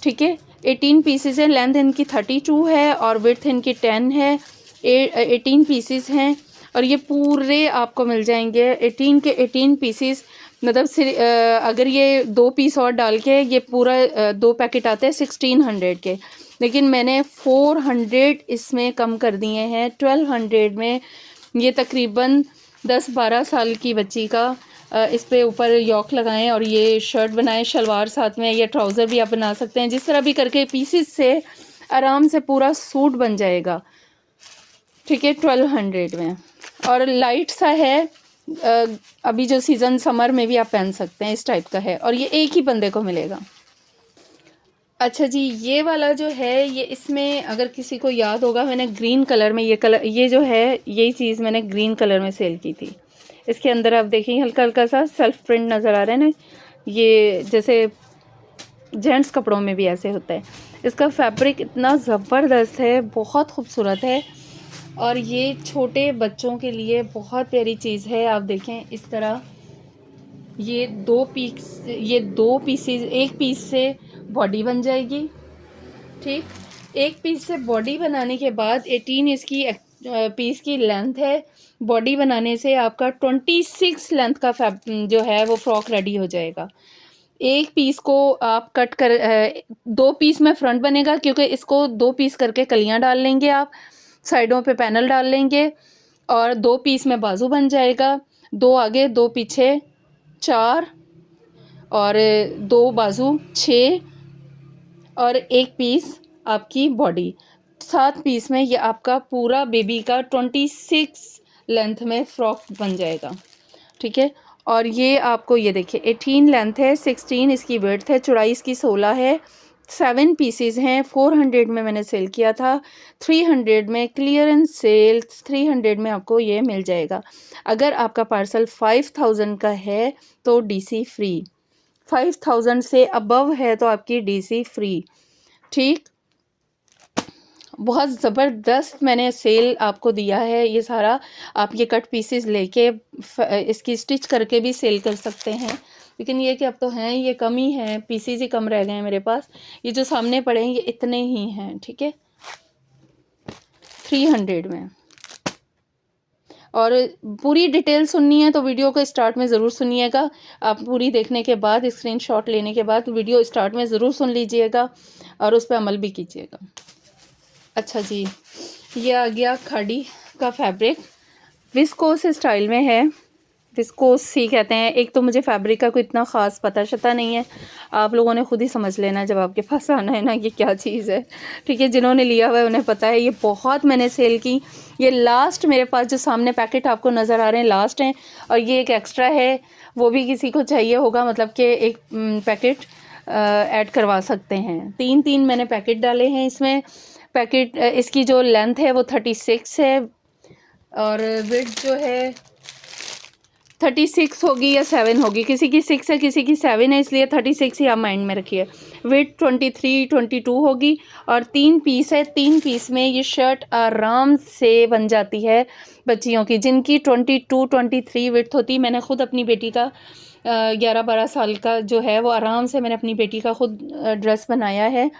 ठीक है, 18 पीसेस हैं, लेंथ इनकी 32 है और विड्थ इनकी 10 है। 18 पीसेस हैं और ये पूरे आपको मिल जाएंगे 18 के 18 पीसेस, मतलब अगर ये 2 पीस और डाल के ये पूरा 2 पैकेट आते हैं 1600 के, लेकिन मैंने 400 इसमें कम कर दिए हैं। 1200 में ये तकरीबन 10-12 साल की बच्ची का इस पे ऊपर यॉक लगाएं और ये शर्ट बनाएं, शलवार साथ में या ट्राउज़र भी आप बना सकते हैं। जिस तरह भी करके पीसेस से आराम से पूरा सूट बन जाएगा। ठीक है, 1200 में, और लाइट सा है। अभी जो सीज़न समर में भी आप पहन सकते हैं, इस टाइप का है और ये एक ही बंदे को मिलेगा। अच्छा जी, ये वाला जो है ये इसमें अगर किसी को याद होगा, मैंने ग्रीन कलर में ये जो है यही चीज़ मैंने ग्रीन कलर में सेल की थी। इसके अंदर आप देखें हल्का हल्का सा सेल्फ प्रिंट नज़र आ रहा है ना, ये जैसे जेंट्स कपड़ों में भी ऐसे होता है। इसका फैब्रिक इतना ज़बरदस्त है, बहुत खूबसूरत है और ये छोटे बच्चों के लिए बहुत प्यारी चीज़ है। आप देखें इस तरह ये 2 पीसेस, एक पीस से बॉडी बन जाएगी। ठीक, एक पीस से बॉडी बनाने के बाद 18 इसकी पीस की लेंथ है। बॉडी बनाने से आपका 26 लेंथ का जो है वो फ्रॉक रेडी हो जाएगा। एक पीस को आप कट कर 2 पीस में फ्रंट बनेगा, क्योंकि इसको 2 पीस करके कलियां डाल लेंगे आप, साइडों पे पैनल डाल लेंगे और 2 पीस में बाजू बन जाएगा। 2 आगे 2 पीछे 4 और 2 बाजू 6 और 1 पीस आपकी बॉडी। 7 पीस में ये आपका पूरा बेबी का 26 लेंथ में फ्रॉक बन जाएगा। ठीक है, और ये आपको ये देखिए 18 लेंथ है, 16 इसकी विड्थ है, चौड़ाई इसकी 16 है। 7 पीसेस हैं। 400 में मैंने सेल किया था, 300 में क्लियरेंस सेल, 300 में आपको ये मिल जाएगा। अगर आपका पार्सल 5000 का है तो डीसी फ्री, 5000 से अबव है तो आपकी डीसी फ्री। ठीक, बहुत ज़बरदस्त मैंने सेल आपको दिया है ये सारा। आप ये कट पीसेस लेके इसकी स्टिच करके भी सेल कर सकते हैं, लेकिन ये कि अब तो हैं ये कम ही हैं, पीसेस ही कम रह गए हैं मेरे पास। ये जो सामने पड़े हैं ये इतने ही हैं। ठीक है, 300 में। और पूरी डिटेल सुननी है तो वीडियो को स्टार्ट में ज़रूर सुनिएगा। आप पूरी देखने के बाद, स्क्रीनशॉट लेने के बाद वीडियो स्टार्ट में ज़रूर सुन लीजिएगा और उस पर अमल भी कीजिएगा। अच्छा जी, ये आ गया खाड़ी का फैब्रिक, विस्कोस स्टाइल में है। विस्कोस ही कहते हैं। एक तो मुझे फैब्रिक का कोई इतना ख़ास पता शता नहीं है, आप लोगों ने खुद ही समझ लेना जब आपके पास आना है ना ये क्या चीज़ है। ठीक है, जिन्होंने लिया हुआ है उन्हें पता है। ये बहुत मैंने सेल की। ये लास्ट मेरे पास जो सामने पैकेट आपको नज़र आ रहे हैं लास्ट हैं, और ये एक एक्स्ट्रा है, वो भी किसी को चाहिए होगा, मतलब कि एक पैकेट ऐड करवा सकते हैं। 3 मैंने पैकेट डाले हैं इसमें। पैकेट इसकी जो लेंथ है वो 36 है और विड्थ जो है 36 होगी या 7 होगी, किसी की 6 है किसी की 7 है, इसलिए 36 ही आप माइंड में रखिए। विड्थ 23-22 होगी और 3 पीस है। 3 पीस में ये शर्ट आराम से बन जाती है बच्चियों की जिनकी 22-23 विड्थ होती। मैंने खुद अपनी बेटी का 11-12 साल का जो है वो आराम से मैंने अपनी बेटी का खुद ड्रेस बनाया है।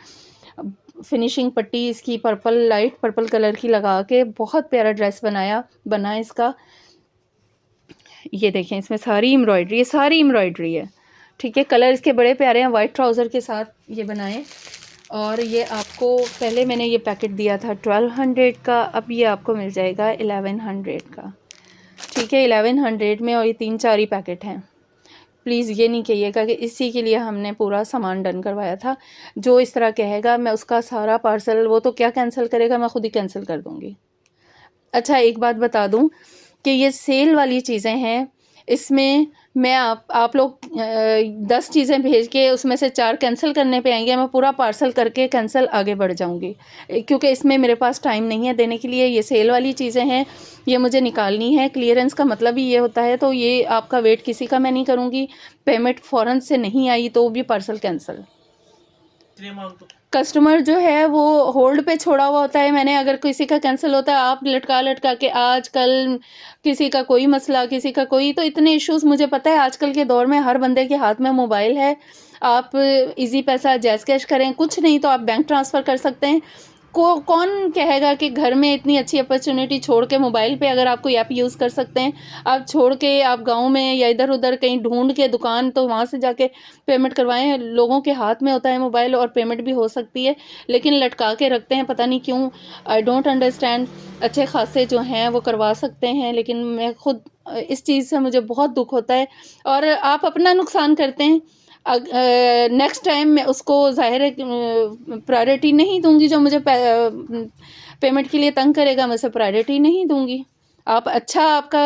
फिनिशिंग पट्टी इसकी पर्पल, लाइट पर्पल कलर की लगा के बहुत प्यारा ड्रेस बना इसका। ये देखें इसमें सारी एम्ब्रॉयडरी है। ठीक है, कलर इसके बड़े प्यारे हैं, वाइट ट्राउज़र के साथ ये बनाए। और ये आपको पहले मैंने ये पैकेट दिया था 1200 का, अब ये आपको मिल जाएगा 1100 का। ठीक है, 1100 में, और ये 3-4 ही पैकेट हैं। प्लीज़ ये नहीं कहिएगा कि इसी के लिए हमने पूरा सामान डन करवाया था। जो इस तरह कहेगा मैं उसका सारा पार्सल, वो तो क्या कैंसिल करेगा, मैं ख़ुद ही कैंसिल कर दूँगी। अच्छा, एक बात बता दूँ कि ये सेल वाली चीज़ें हैं, इसमें मैं आप लोग 10 चीज़ें भेज के उसमें से 4 कैंसिल करने पे आएंगे, मैं पूरा पार्सल करके कैंसिल आगे बढ़ जाऊंगी, क्योंकि इसमें मेरे पास टाइम नहीं है देने के लिए। ये सेल वाली चीज़ें हैं, ये मुझे निकालनी है। क्लियरेंस का मतलब ही ये होता है, तो ये आपका वेट किसी का मैं नहीं करूँगी। पेमेंट फ़ौरन से नहीं आई तो भी पार्सल कैंसिल। कस्टमर जो है वो होल्ड पे छोड़ा हुआ होता है। मैंने अगर किसी का कैंसिल होता है, आप लटका लटका के आजकल किसी का कोई मसला, किसी का कोई, तो इतने इश्यूज मुझे पता है। आजकल के दौर में हर बंदे के हाथ में मोबाइल है। आप इजी पैसा जैज़ कैश करें, कुछ नहीं तो आप बैंक ट्रांसफ़र कर सकते हैं। कौन कहेगा कि घर में इतनी अच्छी अपॉर्चुनिटी छोड़ के मोबाइल पे अगर आप कोई ऐप यूज़ कर सकते हैं, आप छोड़ के आप गाँव में या इधर उधर कहीं ढूंढ के दुकान, तो वहाँ से जाके पेमेंट करवाएं। लोगों के हाथ में होता है मोबाइल और पेमेंट भी हो सकती है, लेकिन लटका के रखते हैं, पता नहीं क्यों। I don't understand. अच्छे खासे जो हैं वो करवा सकते हैं, लेकिन मैं खुद इस चीज़ से मुझे बहुत दुख होता है और आप अपना नुकसान करते हैं। नेक्स्ट टाइम मैं उसको ज़ाहिर है प्रायोरिटी नहीं दूंगी। जो मुझे पेमेंट के लिए तंग करेगा, मैं उसे प्रायोरिटी नहीं दूंगी। आप अच्छा, आपका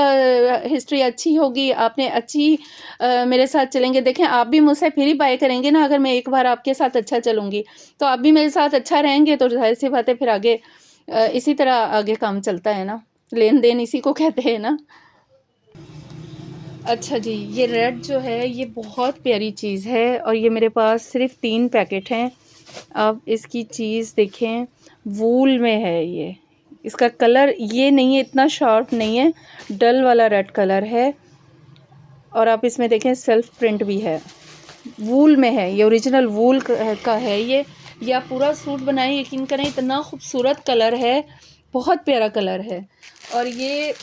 हिस्ट्री अच्छी होगी, आपने अच्छी मेरे साथ चलेंगे। देखें, आप भी मुझसे फिर ही बाय करेंगे ना। अगर मैं एक बार आपके साथ अच्छा चलूँगी तो आप भी मेरे साथ अच्छा रहेंगे, तो ज़ाहिर सी बात है फिर आगे इसी तरह आगे काम चलता है ना। लेन देन इसी को कहते हैं ना। अच्छा जी, ये रेड जो है ये बहुत प्यारी चीज़ है और ये मेरे पास सिर्फ 3 पैकेट हैं। आप इसकी चीज़ देखें, वूल में है ये। इसका कलर ये नहीं है, इतना शार्प नहीं है, डल वाला रेड कलर है। और आप इसमें देखें सेल्फ प्रिंट भी है, वूल में है, ये ओरिजिनल वूल का है ये आप पूरा सूट बनाएं, यकीन करें इतना खूबसूरत कलर है, बहुत प्यारा कलर है। और ये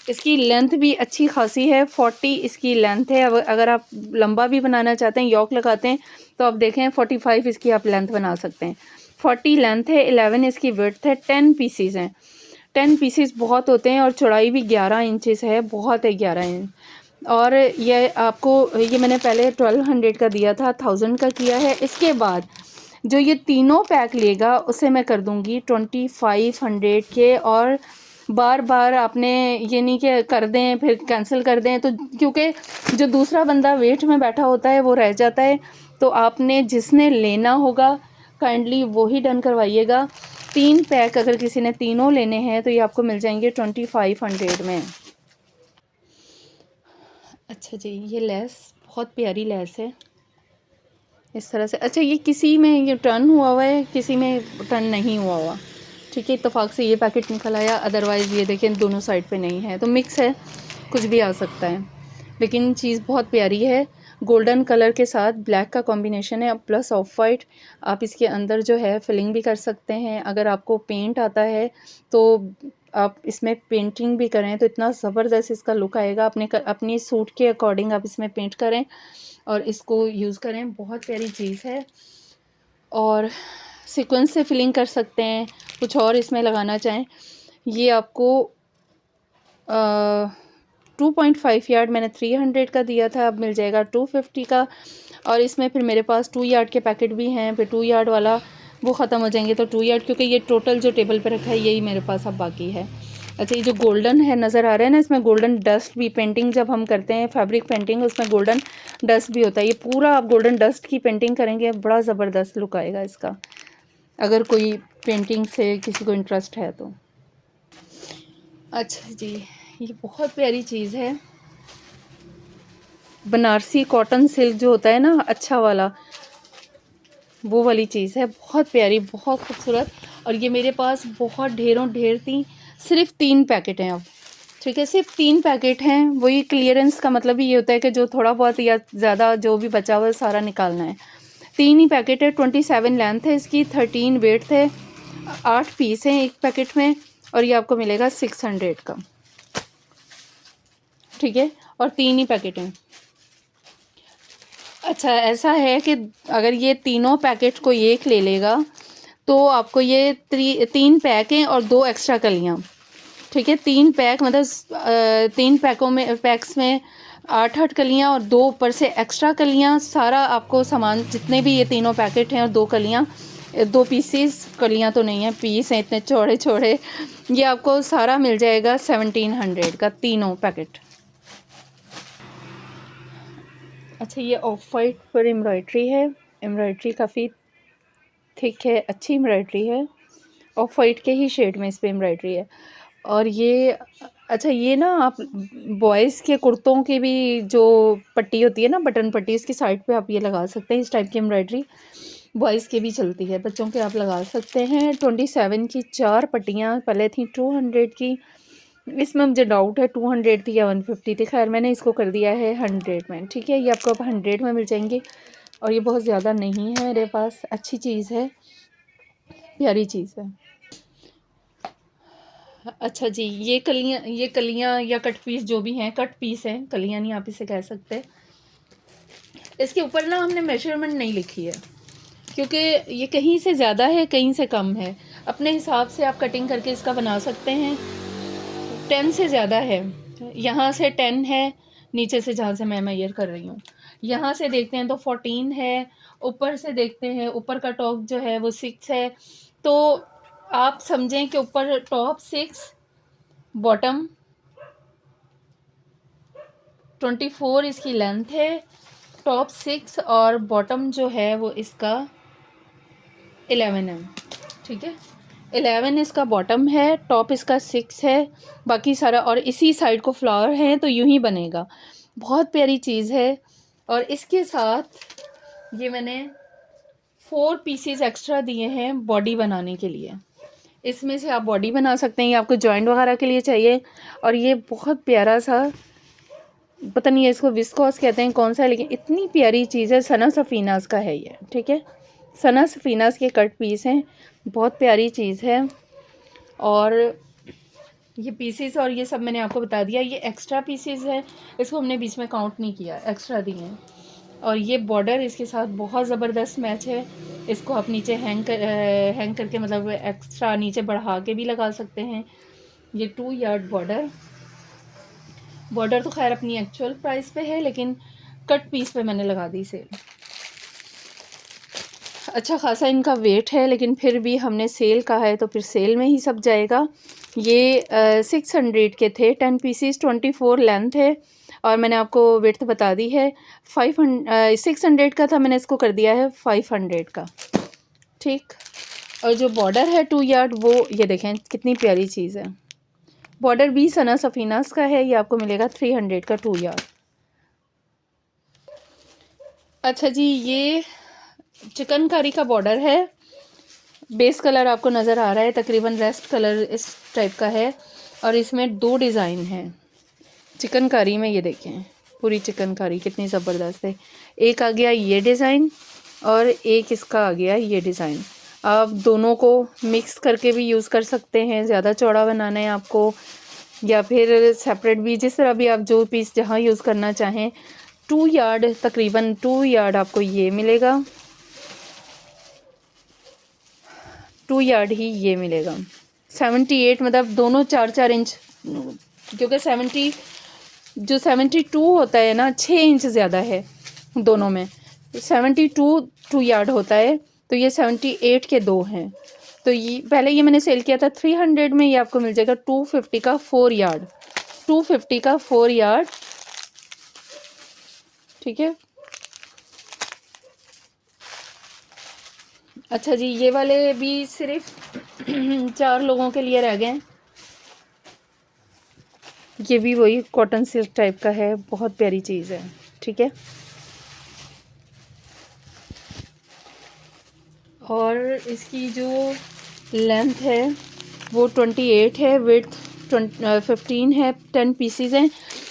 इसकी लेंथ भी अच्छी खासी है, 40 इसकी लेंथ है। अगर आप लंबा भी बनाना चाहते हैं, योक लगाते हैं, तो आप देखें 45 इसकी आप लेंथ बना सकते हैं। 40 लेंथ है, 11 इसकी विड्थ है, 10 पीसीज हैं। 10 पीसीज बहुत होते हैं और चौड़ाई भी 11 इंचेस है, बहुत है 11 इंच। और ये आपको, ये मैंने पहले 1200 का दिया था, 1000 का किया है। इसके बाद जो ये तीनों पैक लेगा उसे मैं कर दूंगी 2500 के। और बार बार आपने ये नहीं कि कर दें फिर कैंसिल कर दें, तो क्योंकि जो दूसरा बंदा वेट में बैठा होता है वो रह जाता है। तो आपने जिसने लेना होगा काइंडली वो ही डन करवाइएगा। 3 पैक अगर किसी ने तीनों लेने हैं तो ये आपको मिल जाएंगे 2500 में। अच्छा जी, ये लेस बहुत प्यारी लेस है इस तरह से। अच्छा, ये किसी में ये टर्न हुआ है, किसी में टर्न नहीं हुआ। ठीक है, इत्तेफाक से ये पैकेट निकल आया, अदरवाइज़ ये देखें दोनों साइड पे नहीं है, तो मिक्स है, कुछ भी आ सकता है। लेकिन चीज़ बहुत प्यारी है, गोल्डन कलर के साथ ब्लैक का कॉम्बिनेशन है, प्लस ऑफ वाइट। आप इसके अंदर जो है फिलिंग भी कर सकते हैं। अगर आपको पेंट आता है तो आप इसमें पेंटिंग भी करें तो इतना ज़बरदस्त इसका लुक आएगा। अपनी सूट के अकॉर्डिंग आप इसमें पेंट करें और इसको यूज़ करें, बहुत प्यारी चीज़ है। और सीक्वेंस से फिलिंग कर सकते हैं, कुछ और इसमें लगाना चाहें। ये आपको 2.5 यार्ड मैंने 300 का दिया था, अब मिल जाएगा 250 का। और इसमें फिर मेरे पास 2 यार्ड के पैकेट भी हैं, फिर 2 यार्ड वाला वो ख़त्म हो जाएंगे तो 2 यार्ड, क्योंकि ये टोटल जो टेबल पे रखा है यही मेरे पास अब बाकी है। अच्छा, ये जो गोल्डन है नज़र आ रहा है ना, इसमें गोल्डन डस्ट भी, पेंटिंग जब हम करते हैं फैब्रिक पेंटिंग, उसमें गोल्डन डस्ट भी होता है। ये पूरा आप गोल्डन डस्ट की पेंटिंग करेंगे, बड़ा ज़बरदस्त लुक आएगा इसका, अगर कोई पेंटिंग से किसी को इंटरेस्ट है तो। अच्छा जी, ये बहुत प्यारी चीज़ है, बनारसी कॉटन सिल्क जो होता है ना अच्छा वाला, वो वाली चीज़ है, बहुत प्यारी, बहुत खूबसूरत। और ये मेरे पास बहुत ढेर थी, सिर्फ 3 पैकेट हैं अब। ठीक है, सिर्फ 3 पैकेट हैं। वही क्लियरेंस का मतलब ही ये होता है कि जो थोड़ा बहुत या ज़्यादा जो भी बचा हुआ है सारा निकालना है। 3 ही पैकेट है, 27 लेंथ है इसकी, 13 वेट है, 8 पीस हैं एक पैकेट में, और ये आपको मिलेगा 600 का। ठीक है, और 3 ही पैकेट हैं। अच्छा, ऐसा है कि अगर ये तीनों पैकेट कोई एक ले लेगा तो आपको ये 3 पैक हैं और 2 एक्स्ट्रा कलियाँ। ठीक है, 3 पैक मतलब 3 पैक्स में 8 कलियाँ और 2 ऊपर से एक्स्ट्रा कलियाँ। सारा आपको सामान जितने भी ये तीनों पैकेट हैं और 2 कलियाँ, 2 पीसेस, कलियाँ तो नहीं हैं, पीस हैं इतने चौड़े चौड़े, ये आपको सारा मिल जाएगा 1700 का, तीनों पैकेट। अच्छा, ये ऑफ वाइट पर एम्ब्रॉयड्री है। एम्ब्रॉयड्री काफ़ी थिक है, अच्छी एम्ब्रॉयड्री है। ऑफ वाइट के ही शेड में इस पे एम्ब्रॉयड्री है। और ये अच्छा, ये ना आप बॉयज़ के कुर्तों की भी जो पट्टी होती है ना, बटन पट्टी, इसकी साइड पे आप ये लगा सकते हैं। इस टाइप की एम्ब्रॉयड्री बॉयज़ के भी चलती है, बच्चों के आप लगा सकते हैं। 27 की 4 पट्टियाँ पहले थी 200 की। इसमें मुझे डाउट है 200 थी या 150 थी। खैर मैंने इसको कर दिया है 100 में। ठीक है, ये आपको अब 100 में मिल जाएंगे। और ये बहुत ज़्यादा नहीं है मेरे पास। अच्छी चीज़ है, प्यारी चीज़ है। अच्छा जी, ये कलियाँ या कट पीस जो भी हैं, कट पीस हैं, कलियाँ नहीं आप इसे कह सकते। इसके ऊपर ना हमने मेजरमेंट नहीं लिखी है, क्योंकि ये कहीं से ज़्यादा है, कहीं से कम है। अपने हिसाब से आप कटिंग करके इसका बना सकते हैं। 10 से ज़्यादा है, यहाँ से 10 है, नीचे से जहाँ से मैं मेजर कर रही हूँ, यहाँ से देखते हैं तो 14 है। ऊपर से देखते हैं, ऊपर का टॉप जो है वो 6 है। तो आप समझें कि ऊपर टॉप 6, बॉटम 24 इसकी लेंथ है। टॉप 6 और बॉटम जो है वो इसका 11 है। ठीक है, 11 इसका बॉटम है, टॉप इसका 6 है, बाकी सारा। और इसी साइड को फ्लावर है, तो यूं ही बनेगा। बहुत प्यारी चीज़ है। और इसके साथ ये मैंने 4 पीसीज एक्स्ट्रा दिए हैं बॉडी बनाने के लिए। इसमें से आप बॉडी बना सकते हैं, ये आपको जॉइंट वगैरह के लिए चाहिए। और ये बहुत प्यारा सा, पता नहीं है इसको विस्कोस कहते हैं कौन सा है, लेकिन इतनी प्यारी चीज़ है। सना सफ़ीनास का है ये। ठीक है, सना सफ़ीनास के कट पीस हैं, बहुत प्यारी चीज़ है। और ये पीसेस और ये सब मैंने आपको बता दिया। ये एक्स्ट्रा पीसेस है, इसको हमने बीच में काउंट नहीं किया, एक्स्ट्रा दिए हैं। और ये बॉर्डर इसके साथ बहुत ज़बरदस्त मैच है। इसको आप नीचे हैंग करके, मतलब एक्स्ट्रा नीचे बढ़ा के भी लगा सकते हैं। ये 2 यार्ड बॉर्डर तो खैर अपनी एक्चुअल प्राइस पे है, लेकिन कट पीस पे मैंने लगा दी सेल। अच्छा खासा इनका वेट है, लेकिन फिर भी हमने सेल का है तो फिर सेल में ही सब जाएगा। ये 600 के थे 10 पीसीस, 24 लेंथ है। और मैंने आपको विड्थ बता दी है। 600 का था, मैंने इसको कर दिया है 500 का। ठीक। और जो बॉर्डर है 2 यार्ड, वो ये देखें कितनी प्यारी चीज़ है। बॉर्डर भी सना सफ़ीनास का है, ये आपको मिलेगा 300 का 2 यार्ड। अच्छा जी, ये चिकनकारी का बॉर्डर है। बेस कलर आपको नज़र आ रहा है, तकरीबन रेस्ट कलर इस टाइप का है। और इसमें 2 डिज़ाइन हैं चिकनकारी में। ये देखें पूरी चिकनकारी कितनी ज़बरदस्त है। एक आ गया ये डिज़ाइन और एक इसका आ गया ये डिज़ाइन। आप दोनों को मिक्स करके भी यूज़ कर सकते हैं। ज़्यादा चौड़ा बनाना है आपको, या फिर सेपरेट भी, जिस तरह भी आप जो पीस जहाँ यूज़ करना चाहें। 2 यार्ड, तकरीबन 2 यार्ड आपको ये मिलेगा, 2 यार्ड ही ये मिलेगा। 78 मतलब दोनों 4-4 इंच, क्योंकि 72 होता है ना, 6 इंच ज़्यादा है दोनों में। 72 2 यार्ड होता है, तो ये 78 के 2 हैं। तो ये पहले ये मैंने सेल किया था 300 में, ये आपको मिल जाएगा 250 का 4 यार्ड, 250 का 4 यार्ड। ठीक है। अच्छा जी, ये वाले भी सिर्फ 4 लोगों के लिए रह गए। ये भी वही कॉटन सिल्क टाइप का है, बहुत प्यारी चीज़ है। ठीक है। और इसकी जो लेंथ है वो 28 है, विड्थ 15 है, 10 पीसीज हैं।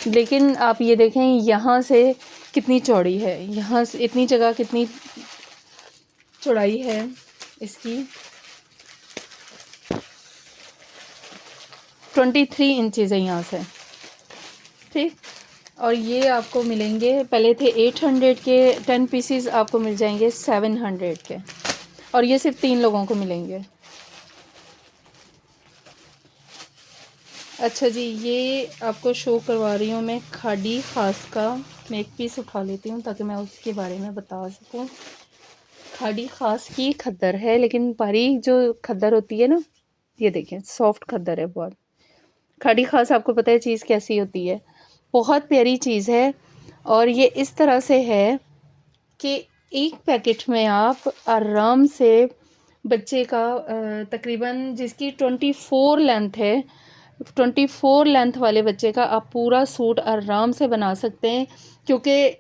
लेकिन आप ये देखें यहाँ से कितनी चौड़ी है, यहाँ से इतनी जगह कितनी चौड़ाई है इसकी। 23 इंचज़ है यहाँ से। ठीक। और ये आपको मिलेंगे, पहले थे 800 के 10 पीसीज, आपको मिल जाएंगे 700 के। और ये सिर्फ 3 लोगों को मिलेंगे। अच्छा जी, ये आपको शो करवा रही हूँ मैं खाड़ी खास का। मैं एक पीस उठा लेती हूँ ताकि मैं उसके बारे में बता सकूँ। खाड़ी खास की खद्दर है, लेकिन बारीक जो खद्दर होती है ना, ये देखें सॉफ्ट खद्दर है बहुत। खाड़ी खास आपको पता है चीज़ कैसी होती है, बहुत प्यारी चीज़ है। और ये इस तरह से है कि एक पैकेट में आप आराम से बच्चे का तकरीबन जिसकी 24 लेंथ है, 24 लेंथ वाले बच्चे का आप पूरा सूट आराम से बना सकते हैं, क्योंकि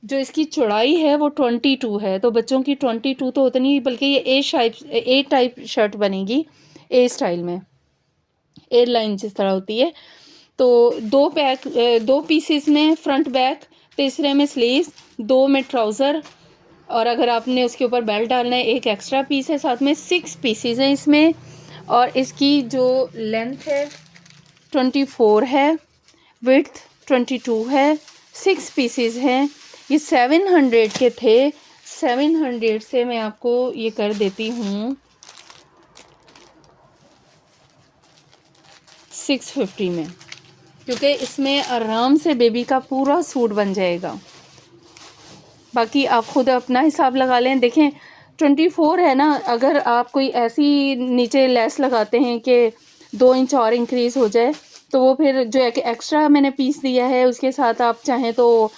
जो इसकी चौड़ाई है वो 22 है, तो बच्चों की 22 तो उतनी, बल्कि ये ए टाइप शर्ट बनेगी, ए स्टाइल में, एयर लाइन जिस तरह होती है। तो दो पीसेस में फ्रंट बैक, तीसरे में स्लीव्स, दो में ट्राउज़र, और अगर आपने उसके ऊपर बेल्ट डालना है एक एक्स्ट्रा पीस है, साथ में 6 पीसेस हैं इसमें। और इसकी जो लेंथ है 24 है, विड्थ 22 है, 6 पीसेस हैं। ये 700 के थे, 700 से मैं आपको ये कर देती हूँ 650 में, क्योंकि इसमें आराम से बेबी का पूरा सूट बन जाएगा। बाकी आप खुद अपना हिसाब लगा लें। देखें 24 है ना, अगर आप कोई ऐसी नीचे लेस लगाते हैं कि 2 इंच और इंक्रीज़ हो जाए, तो वो फिर जो एक एक्स्ट्रा मैंने पीस दिया है उसके साथ आप चाहें तो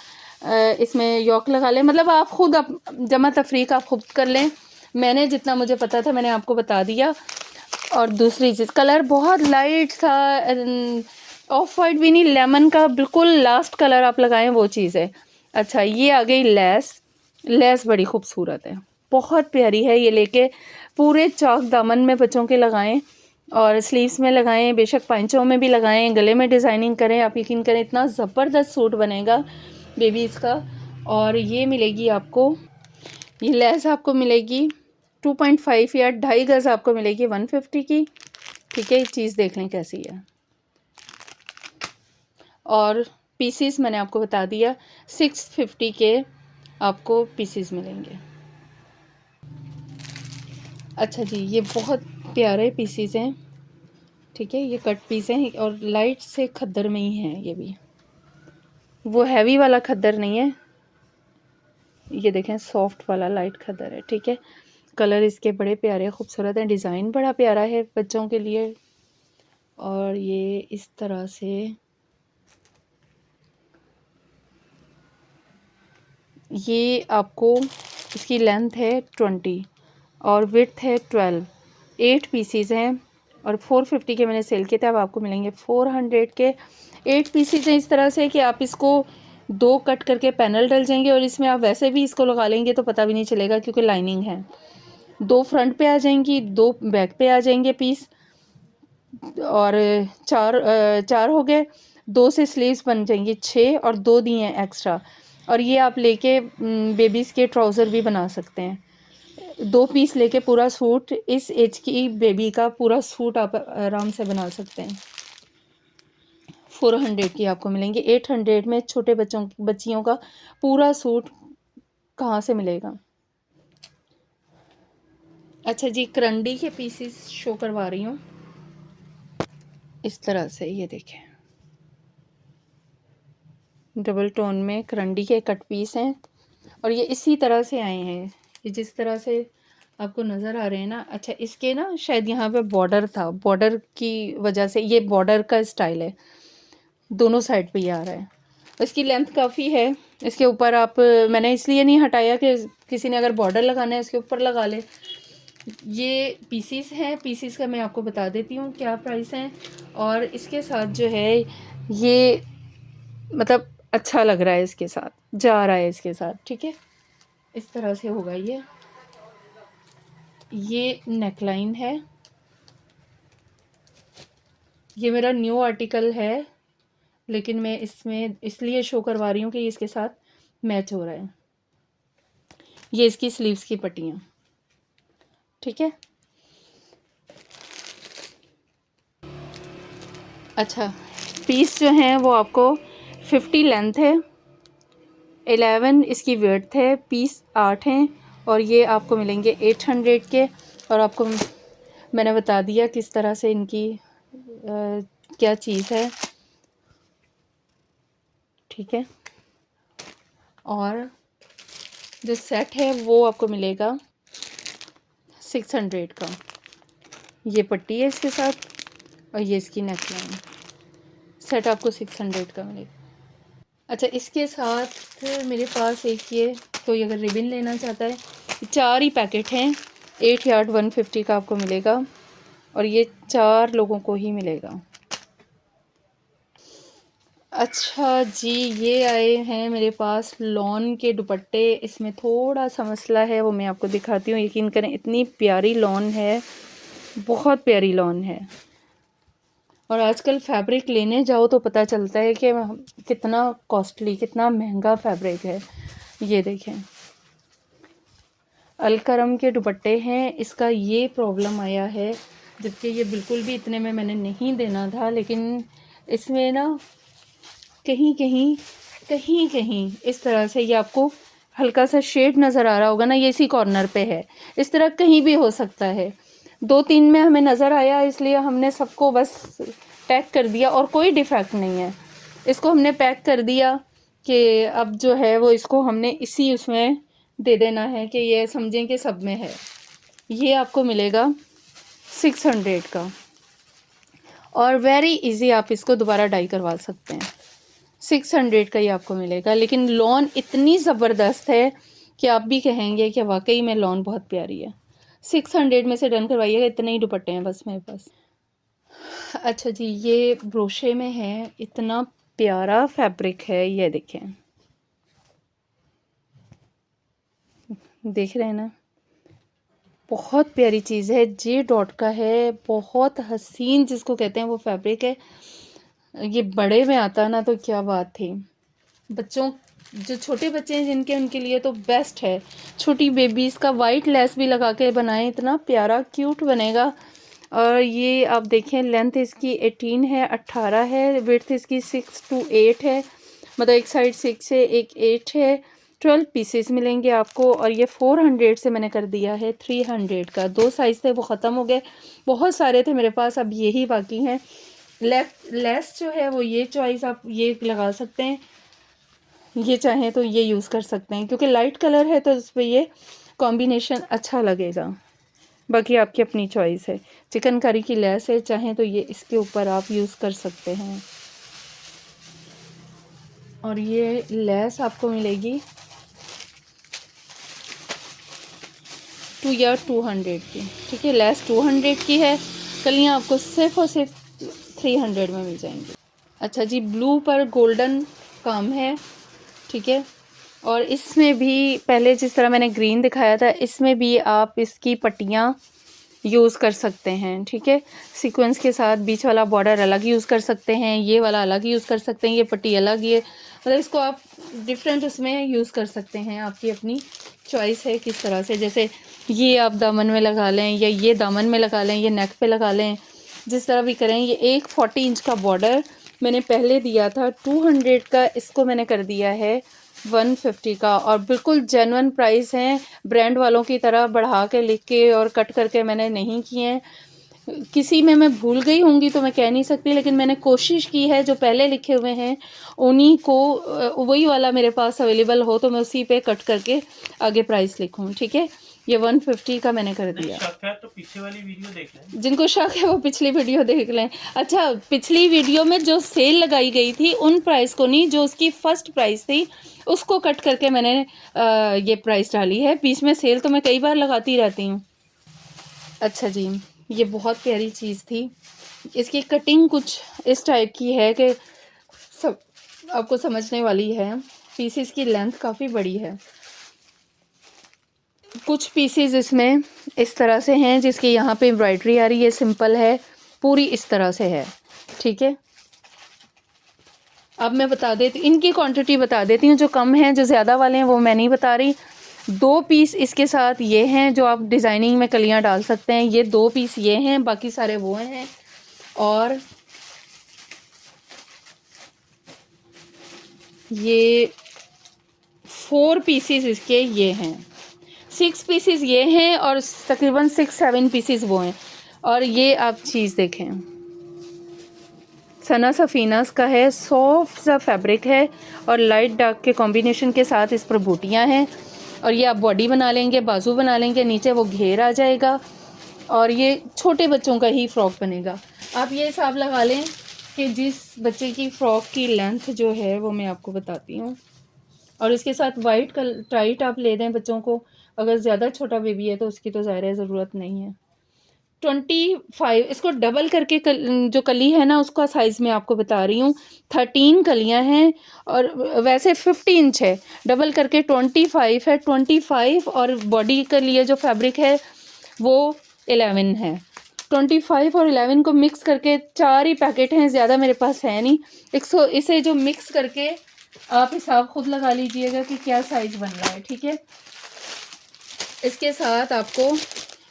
इसमें यॉक लगा लें। मतलब आप खुद जमा तफरीक आप खुद कर लें। मैंने जितना मुझे पता था मैंने आपको बता दिया। और दूसरी चीज़, कलर बहुत लाइट सा, ऑफ वाइट भी नहीं, लेमन का बिल्कुल लास्ट कलर आप लगाएं वो चीज़ है। अच्छा, ये आ गई लेस। लेस बड़ी खूबसूरत है, बहुत प्यारी है। ये लेके पूरे चौक दामन में बच्चों के लगाएं और स्लीव्स में लगाएं, बेशक पांचों में भी लगाएं, गले में डिज़ाइनिंग करें। आप यकीन करें इतना ज़बरदस्त सूट बनेगा बेबीज़ का। और ये मिलेगी आपको, ये लेस आपको मिलेगी 2.5 या 2.5 गज़ आपको मिलेगी 150 की। ठीक है, ये चीज़ देख लें कैसी है। और पीसीस मैंने आपको बता दिया, 650 के आपको पीसीस मिलेंगे। अच्छा जी, ये बहुत प्यारे पीसीस हैं। ठीक है, ये कट पीस हैं और लाइट से खद्दर में ही हैं। ये भी वो हैवी वाला खद्दर नहीं है, ये देखें सॉफ्ट वाला लाइट खद्दर है। ठीक है, कलर इसके बड़े प्यारे खूबसूरत हैं, डिज़ाइन बड़ा प्यारा है बच्चों के लिए। और ये इस तरह से, ये आपको, इसकी लेंथ है 20 और विड्थ है 12, 8 पीसीज हैं और 450 के मैंने सेल किए थे। अब आपको मिलेंगे 400 के 8 पीसीज हैं। इस तरह से कि आप इसको 2 कट करके पैनल डल जाएंगे और इसमें आप वैसे भी इसको लगा लेंगे तो पता भी नहीं चलेगा, क्योंकि लाइनिंग है। 2 फ्रंट पे आ जाएंगी, 2 बैक पे आ जाएंगे पीस, और चार हो गए। 2 से स्लीव्स बन जाएंगी 6 और 2 दिए हैं एक्स्ट्रा। और ये आप लेके बेबीज़ के ट्राउज़र भी बना सकते हैं। 2 पीस लेके पूरा सूट, इस एज की बेबी का पूरा सूट आप आराम से बना सकते हैं। 400 की आपको मिलेंगे। 800 में छोटे बच्चियों का पूरा सूट कहाँ से मिलेगा। अच्छा जी, करंडी के पीसेस शो करवा रही हूँ इस तरह से, ये देखें डबल टोन में करंडी के कट पीस हैं और ये इसी तरह से आए हैं, ये जिस तरह से आपको नज़र आ रहे हैं ना। अच्छा, इसके ना शायद यहाँ पे बॉर्डर था, बॉर्डर की वजह से ये बॉर्डर का स्टाइल है, दोनों साइड पे ये आ रहा है। इसकी लेंथ काफ़ी है। इसके ऊपर आप, मैंने इसलिए नहीं हटाया कि किसी ने अगर बॉर्डर लगाना है इसके ऊपर लगा ले। ये पीसीस हैं, पीसीस का मैं आपको बता देती हूँ क्या प्राइस हैं। और इसके साथ जो है ये, मतलब अच्छा लग रहा है, इसके साथ जा रहा है इसके साथ। ठीक है, इस तरह से होगा ये नेकलाइन है। ये मेरा न्यू आर्टिकल है, लेकिन मैं इसमें इसलिए शो करवा रही हूँ कि इसके साथ मैच हो रहा है। ये इसकी स्लीव्स की पट्टियाँ। ठीक है, अच्छा पीस जो हैं वो आपको 50 लेंथ है, 11 इसकी विड्थ है, पीस 8 हैं और ये आपको मिलेंगे 800 के। और आपको मैंने बता दिया किस तरह से इनकी क्या चीज़ है। ठीक है, और जो सेट है वो आपको मिलेगा 600 का। ये पट्टी है इसके साथ और ये इसकी नेकलाइन, सेट आपको 600 का मिलेगा। अच्छा, इसके साथ मेरे पास एक ये, कोई अगर रिबन लेना चाहता है, 4 ही पैकेट हैं, 8 यार्ड 150 का आपको मिलेगा और ये 4 लोगों को ही मिलेगा। अच्छा जी, ये आए हैं मेरे पास लॉन के दुपट्टे। इसमें थोड़ा सा मसला है, वो मैं आपको दिखाती हूँ। यकीन करें, इतनी प्यारी लॉन है, बहुत प्यारी लॉन है। और आजकल फैब्रिक लेने जाओ तो पता चलता है कि कितना कॉस्टली, कितना महंगा फैब्रिक है। ये देखें, अलकरम के दुपट्टे हैं। इसका ये प्रॉब्लम आया है, जबकि ये बिल्कुल भी इतने में मैंने नहीं देना था, लेकिन इसमें ना कहीं कहीं कहीं कहीं इस तरह से, ये आपको हल्का सा शेड नज़र आ रहा होगा ना, ये इसी कॉर्नर पे है। इस तरह कहीं भी हो सकता है। 2-3 में हमें नज़र आया, इसलिए हमने सबको बस पैक कर दिया और कोई डिफेक्ट नहीं है। इसको हमने पैक कर दिया कि अब जो है वो इसको हमने इसी उसमें दे देना है कि ये समझें कि सब में है। ये आपको मिलेगा 600 का और वेरी इजी आप इसको दोबारा डाई करवा सकते हैं। 600 का ही आपको मिलेगा, लेकिन लॉन इतनी ज़बरदस्त है कि आप भी कहेंगे कि वाकई में लॉन बहुत प्यारी है। 600 में से डन करवाइएगा। इतने ही दुपट्टे हैं बस मेरे पास। अच्छा जी, ये ब्रोशे में है, इतना प्यारा फैब्रिक है, ये देखें, देख रहे हैं ना, बहुत प्यारी चीज़ है। जे डॉट का है, बहुत हसीन जिसको कहते हैं वो फैब्रिक है। ये बड़े में आता ना तो क्या बात थी। बच्चों, जो छोटे बच्चे हैं जिनके, उनके लिए तो बेस्ट है। छोटी बेबीज़ का वाइट लेस भी लगा के बनाएं, इतना प्यारा क्यूट बनेगा। और ये आप देखें, लेंथ इसकी 18 है, 18 है, विड्थ इसकी 6 to 8 है, मतलब एक साइड 6 है, एक 8 है। 12 पीसेस मिलेंगे आपको और ये 400 से मैंने कर दिया है 300 का। 2 साइज़ थे वो ख़त्म हो गए, बहुत सारे थे मेरे पास, अब यही बाकी हैं। लेस जो है वो ये चॉइस आप ये लगा सकते हैं, ये चाहें तो ये यूज़ कर सकते हैं, क्योंकि लाइट कलर है तो इस पर ये कॉम्बिनेशन अच्छा लगेगा। बाकी आपकी अपनी चॉइस है। चिकनकारी की लेस है, चाहें तो ये इसके ऊपर आप यूज़ कर सकते हैं। और ये लेस आपको मिलेगी 200 की, ठीक है। लेस 200 की है, कलियाँ आपको सिर्फ और सिर्फ 300 में मिल जाएंगी। अच्छा जी, ब्लू पर गोल्डन काम है, ठीक है। और इसमें भी पहले जिस तरह मैंने ग्रीन दिखाया था, इसमें भी आप इसकी पट्टियाँ यूज़ कर सकते हैं, ठीक है। सीक्वेंस के साथ बीच वाला बॉर्डर अलग यूज़ कर सकते हैं, ये वाला अलग यूज़ कर सकते हैं, ये पट्टी अलग, ये मतलब इसको आप डिफरेंट उसमें यूज़ कर सकते हैं। आपकी अपनी चॉइस है किस तरह से, जैसे ये आप दामन में लगा लें या ये दामन में लगा लें, ये नेक पे लगा लें, जिस तरह भी करें। ये एक 40 इंच का बॉर्डर मैंने पहले दिया था 200 का, इसको मैंने कर दिया है 150 का। और बिल्कुल जेन्युइन प्राइस हैं, ब्रांड वालों की तरह बढ़ा के लिख के और कट करके मैंने नहीं किए हैं। किसी में मैं भूल गई होंगी तो मैं कह नहीं सकती, लेकिन मैंने कोशिश की है जो पहले लिखे हुए हैं उन्हीं को, वही वाला मेरे पास अवेलेबल हो तो मैं उसी पे कट करके आगे प्राइस लिखूं, ठीक है। ये 150 का मैंने कर दिया। शक है तो पीछे वाली वीडियो देख लें, जिनको शक है वो पिछली वीडियो देख लें। अच्छा, पिछली वीडियो में जो सेल लगाई गई थी उन प्राइस को नहीं, जो उसकी फ़र्स्ट प्राइस थी उसको कट करके मैंने ये प्राइस डाली है। बीच में सेल तो मैं कई बार लगाती रहती हूँ। अच्छा जी, ये बहुत प्यारी चीज़ थी। इसकी कटिंग कुछ इस टाइप की है कि सब आपको समझने वाली है। पीसेस की लेंथ काफ़ी बड़ी है। कुछ पीसेस इसमें इस तरह से हैं जिसकी यहाँ पे एम्ब्रॉयडरी आ रही है, सिंपल है, पूरी इस तरह से है, ठीक है। अब मैं बता देती, इनकी क्वांटिटी बता देती हूँ, जो कम हैं, जो ज़्यादा वाले हैं वो मैं नहीं बता रही। 2 पीस इसके साथ ये हैं जो आप डिज़ाइनिंग में कलियाँ डाल सकते हैं, ये 2 पीस ये हैं, बाकी सारे वो हैं। और ये 4 पीसेस इसके ये हैं, 6 पीसेस ये हैं और तकरीबन 6-7 पीसेस वो हैं। और ये आप चीज़ देखें, सना सफ़ीनास का है, सॉफ्ट सा फैब्रिक है और लाइट डार्क के कॉम्बिनेशन के साथ इस पर बूटियाँ हैं। और ये आप बॉडी बना लेंगे, बाजू बना लेंगे, नीचे वो घेर आ जाएगा और ये छोटे बच्चों का ही फ्रॉक बनेगा। आप ये हिसाब लगा लें कि जिस बच्चे की फ़्रॉक की लेंथ जो है वो मैं आपको बताती हूँ। और इसके साथ वाइट टाइट आप ले दें बच्चों को, अगर ज़्यादा छोटा बेबी है तो उसकी तो ज़ाहिर है ज़रूरत नहीं है। 25 इसको डबल करके जो कली है ना उसका साइज़ मैं आपको बता रही हूँ। 13 कलियाँ हैं और वैसे 50 इंच है, डबल करके 25 है। 25 और बॉडी के लिए जो फैब्रिक है वो 11 है। 25 और 11 को मिक्स करके 4 ही पैकेट हैं, ज़्यादा मेरे पास है नहीं। इसे जो मिक्स करके आप हिसाब खुद लगा लीजिएगा कि क्या साइज़ बन रहा है, ठीक है। इसके साथ आपको,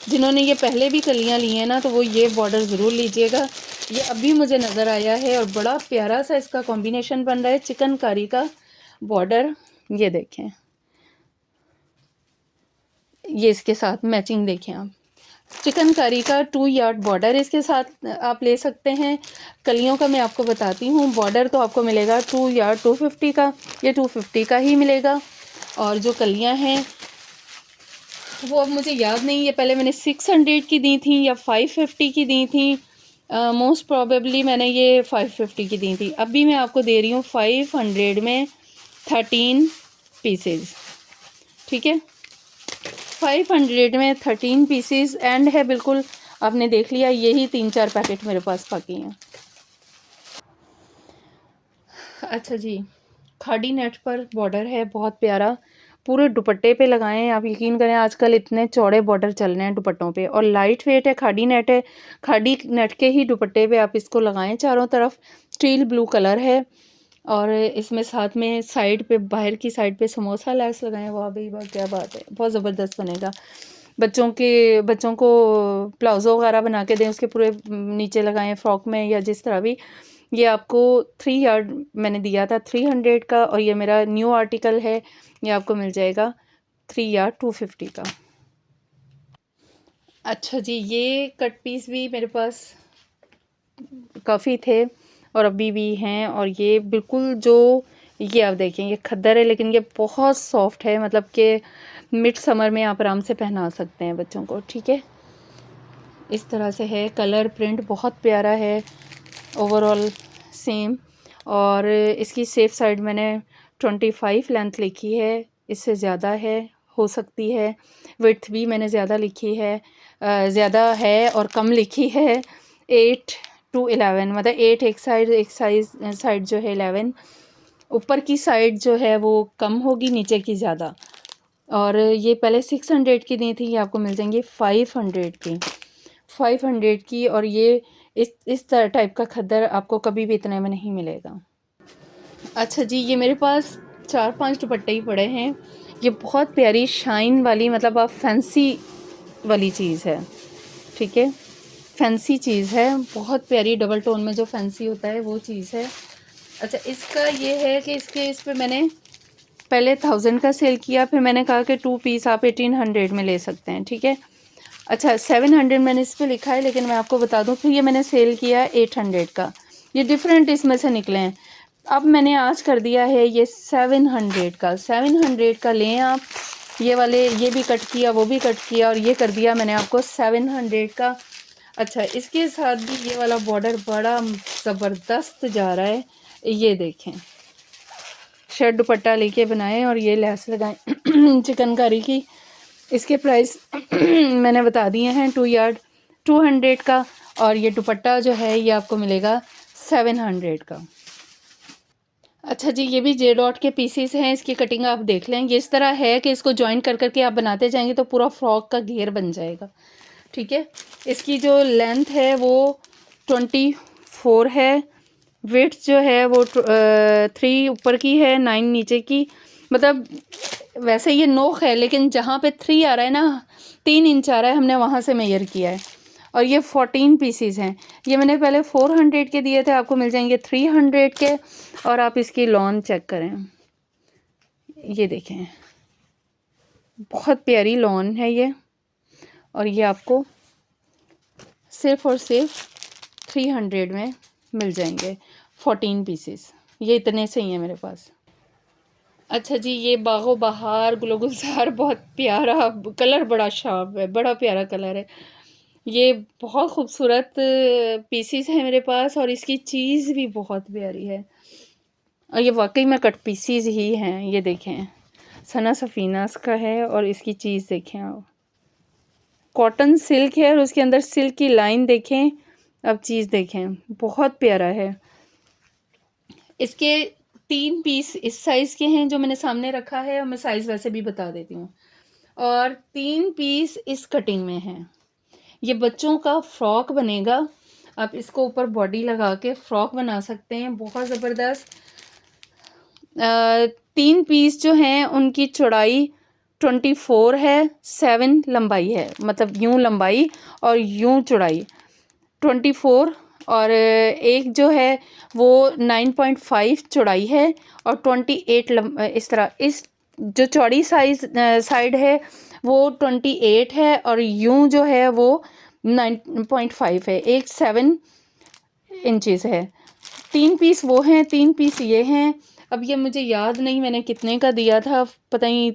जिन्होंने ये पहले भी कलियाँ ली हैं ना, तो वो ये बॉर्डर ज़रूर लीजिएगा। ये अभी मुझे नज़र आया है और बड़ा प्यारा सा इसका कॉम्बिनेशन बन रहा है, चिकनकारी का बॉर्डर। ये देखें, ये इसके साथ मैचिंग देखें आप, चिकनकारी का 2 यार्ड बॉर्डर इसके साथ आप ले सकते हैं। कलियों का मैं आपको बताती हूँ, बॉर्डर तो आपको मिलेगा 2 यार्ड 250 का, ये 250 का ही मिलेगा। और जो कलियाँ हैं वो अब मुझे याद नहीं है, पहले मैंने 600 की दी थी या 550 की दी थी। मोस्ट प्रॉबेबली मैंने ये 550 की दी थी। अभी मैं आपको दे रही हूँ 500 में 13 पीसेस, ठीक है। 500 में 13 पीसेस एंड है बिल्कुल, आपने देख लिया। यही 3-4 पैकेट मेरे पास बाकी हैं। अच्छा जी, खाड़ी नेट पर बॉर्डर है बहुत प्यारा, पूरे दुपट्टे पे लगाएं। आप यकीन करें आजकल इतने चौड़े बॉर्डर चल रहे हैं दुपट्टों पे, और लाइट वेट है, खाड़ी नेट है। खाड़ी नेट के ही दुपट्टे पे आप इसको लगाएं चारों तरफ। स्टील ब्लू कलर है और इसमें साथ में साइड पे, बाहर की साइड पे समोसा लेस लगाएं। वाह भाई वाह, क्या बात है, बहुत ज़बरदस्त बनेगा। बच्चों को प्लाज़ो वगैरह बना के दें, उसके पूरे नीचे लगाएं फ्रॉक में या जिस तरह भी। ये आपको 3 यार्ड मैंने दिया था 300 का, और ये मेरा न्यू आर्टिकल है, ये आपको मिल जाएगा 3 यार्ड 250 का। अच्छा जी, ये कट पीस भी मेरे पास काफ़ी थे और अभी भी हैं। और ये बिल्कुल जो, ये आप देखें, ये खद्दर है लेकिन ये बहुत सॉफ्ट है, मतलब कि मिड समर में आप आराम से पहना सकते हैं बच्चों को, ठीक है। इस तरह से है, कलर प्रिंट बहुत प्यारा है, ओवरऑल सेम। और इसकी सेफ साइड मैंने 25 लेंथ लिखी है, इससे ज़्यादा है, हो सकती है। विड्थ भी मैंने ज़्यादा लिखी है, ज़्यादा है और कम लिखी है। 8 to 11, मतलब 8 एक साइड जो है 11, ऊपर की साइड जो है वो कम होगी, नीचे की ज़्यादा। और ये पहले 600 की दी थी, ये आपको मिल जाएंगी 500 की। और ये इस तरह टाइप का खद्दर आपको कभी भी इतने में नहीं मिलेगा। अच्छा जी, ये मेरे पास 4-5 दुपट्टे ही पड़े हैं। ये बहुत प्यारी शाइन वाली, मतलब आप फैंसी वाली चीज़ है, ठीक है। फैंसी चीज़ है, बहुत प्यारी, डबल टोन में जो फैंसी होता है वो चीज़ है। अच्छा, इसका ये है कि इस पे मैंने पहले 1000 का सेल किया, फिर मैंने कहा कि 2 पीस आप 1800 में ले सकते हैं, ठीक है। अच्छा, 700 मैंने इस पे लिखा है, लेकिन मैं आपको बता दूं, फिर ये मैंने सेल किया 800 का। ये डिफरेंट इसमें से निकले हैं। अब मैंने आज कर दिया है ये 700 का। 700 का लें आप, ये वाले, ये भी कट किया, वो भी कट किया, और ये कर दिया मैंने आपको 700 का। अच्छा, इसके साथ भी ये वाला बॉर्डर बड़ा ज़बरदस्त जा रहा है, ये देखें। शर्ट दुपट्टा लेके बनाए और ये लेस लगाएं चिकनकारी की। इसके प्राइस मैंने बता दिए हैं, 2 यार्ड 200 का, और ये दुपट्टा जो है ये आपको मिलेगा 700 का। अच्छा जी, ये भी जे डॉट के पीसीस हैं, इसकी कटिंग आप देख लें। ये इस तरह है कि इसको जॉइन कर करके आप बनाते जाएंगे तो पूरा फ्रॉक का घेर बन जाएगा, ठीक है। इसकी जो लेंथ है वो 24 है, विड्थ जो है वो 3 ऊपर की है, 9 नीचे की। मतलब वैसे ये नोक है, लेकिन जहाँ पे 3 आ रहा है ना, 3 इंच आ रहा है, हमने वहाँ से मेजर किया है। और ये 14 पीसीज हैं। ये मैंने पहले 400 के दिए थे, आपको मिल जाएंगे 300 के। और आप इसकी लॉन चेक करें, ये देखें, बहुत प्यारी लॉन है ये। और ये आपको सिर्फ़ और सिर्फ 300 में मिल जाएंगे 14 पीसेस। ये इतने से ही हैं मेरे पास। अच्छा जी, ये बागो बहार गुलो गुलजार, बहुत प्यारा कलर, बड़ा शार्प है, बड़ा प्यारा कलर है। ये बहुत खूबसूरत पीसीस है मेरे पास, और इसकी चीज़ भी बहुत प्यारी है, और ये वाकई में कट पीसीस ही हैं। ये देखें, सना सफीनास का है, और इसकी चीज़ देखें आप, कॉटन सिल्क है और उसके अंदर सिल्क की लाइन देखें। अब चीज़ देखें, बहुत प्यारा है। इसके 3 पीस इस साइज़ के हैं जो मैंने सामने रखा है, और मैं साइज़ वैसे भी बता देती हूँ, और 3 पीस इस कटिंग में हैं। ये बच्चों का फ्रॉक बनेगा, आप इसको ऊपर बॉडी लगा के फ्रॉक बना सकते हैं, बहुत ज़बरदस्त। 3 पीस जो हैं उनकी चौड़ाई 24 है, 7 लंबाई है, मतलब यूं लंबाई और यूं चौड़ाई 24, और एक जो है वो 9.5 चौड़ाई है और 28 इस तरह, इस जो चौड़ी साइड है वो 28 है, और यूं जो है वो 9.5 है, एक 7 इंचेस है। 3 पीस वो हैं, 3 पीस ये हैं। अब ये मुझे याद नहीं मैंने कितने का दिया था, पता नहीं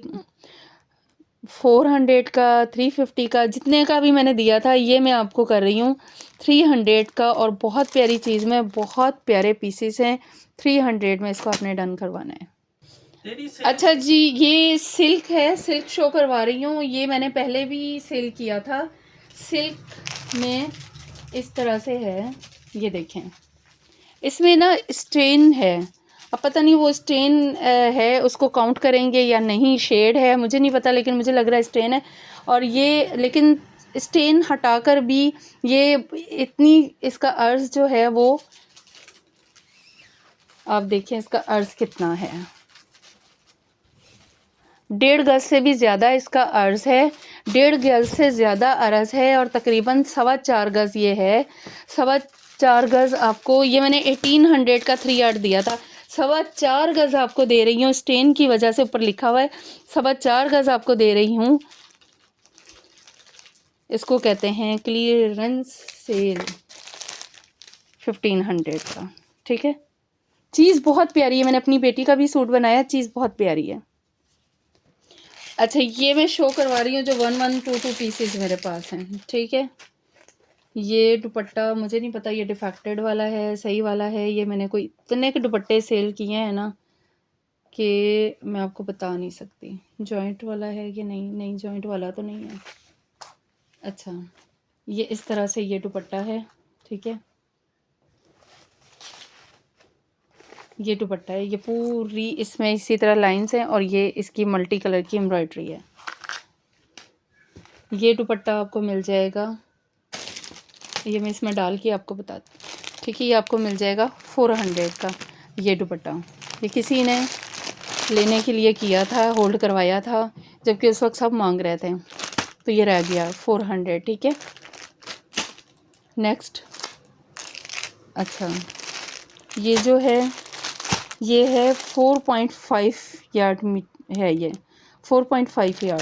400 का, 350 का, जितने का भी मैंने दिया था, ये मैं आपको कर रही हूँ 300 का, और बहुत प्यारी चीज़ में बहुत प्यारे पीसेस हैं। 300 में इसको आपने डन करवाना है। अच्छा जी, ये सिल्क है, सिल्क शो करवा रही हूँ। ये मैंने पहले भी सेल किया था। सिल्क में इस तरह से है, ये देखें, इसमें ना स्ट्रेन है। अब पता नहीं वो स्ट्रेन है, उसको काउंट करेंगे या नहीं, शेड है मुझे नहीं पता, लेकिन मुझे लग रहा है स्ट्रेन है। और ये लेकिन स्ट्रेन हटाकर भी ये इतनी, इसका अर्ज जो है वो आप देखें, इसका अर्ज कितना है, 1.5 गज से भी ज़्यादा इसका अर्ज है, 1.5 गज से ज़्यादा अर्ज है, और तकरीबन 4.25 गज ये है। 4.25 गज आपको, ये मैंने 1800 का 3/8 दिया था, 4.25 गज आपको दे रही हूँ। स्टेन की वजह से ऊपर लिखा हुआ है, 4.25 गज आपको दे रही हूँ। इसको कहते हैं क्लियरेंस सेल 1500 का, ठीक है। चीज़ बहुत प्यारी है, मैंने अपनी बेटी का भी सूट बनाया, चीज़ बहुत प्यारी है। अच्छा, ये मैं शो करवा रही हूँ जो 1122 पीसेस मेरे पास हैं, ठीक है। ये दुपट्टा मुझे नहीं पता ये डिफेक्टेड वाला है सही वाला है, ये मैंने कोई इतने के दुपट्टे सेल किए हैं ना कि मैं आपको बता नहीं सकती। जॉइंट वाला है कि नहीं, नहीं जॉइंट वाला तो नहीं है। अच्छा, ये इस तरह से ये दुपट्टा है, ठीक है। ये दुपट्टा है, ये पूरी इसमें इसी तरह लाइंस हैं, और ये इसकी मल्टी कलर की एम्ब्रॉयडरी है। ये दुपट्टा आपको मिल जाएगा, ये मैं इसमें डाल के आपको बताती हूँ, ठीक है। ये आपको मिल जाएगा 400 का ये दुपट्टा। ये किसी ने लेने के लिए किया था, होल्ड करवाया था, जबकि उस वक्त सब मांग रहे थे, तो ये रह गया 400, ठीक है। नेक्स्ट, अच्छा, ये जो है ये है 4.5 यार्ड है, ये 4.5 यार्ड,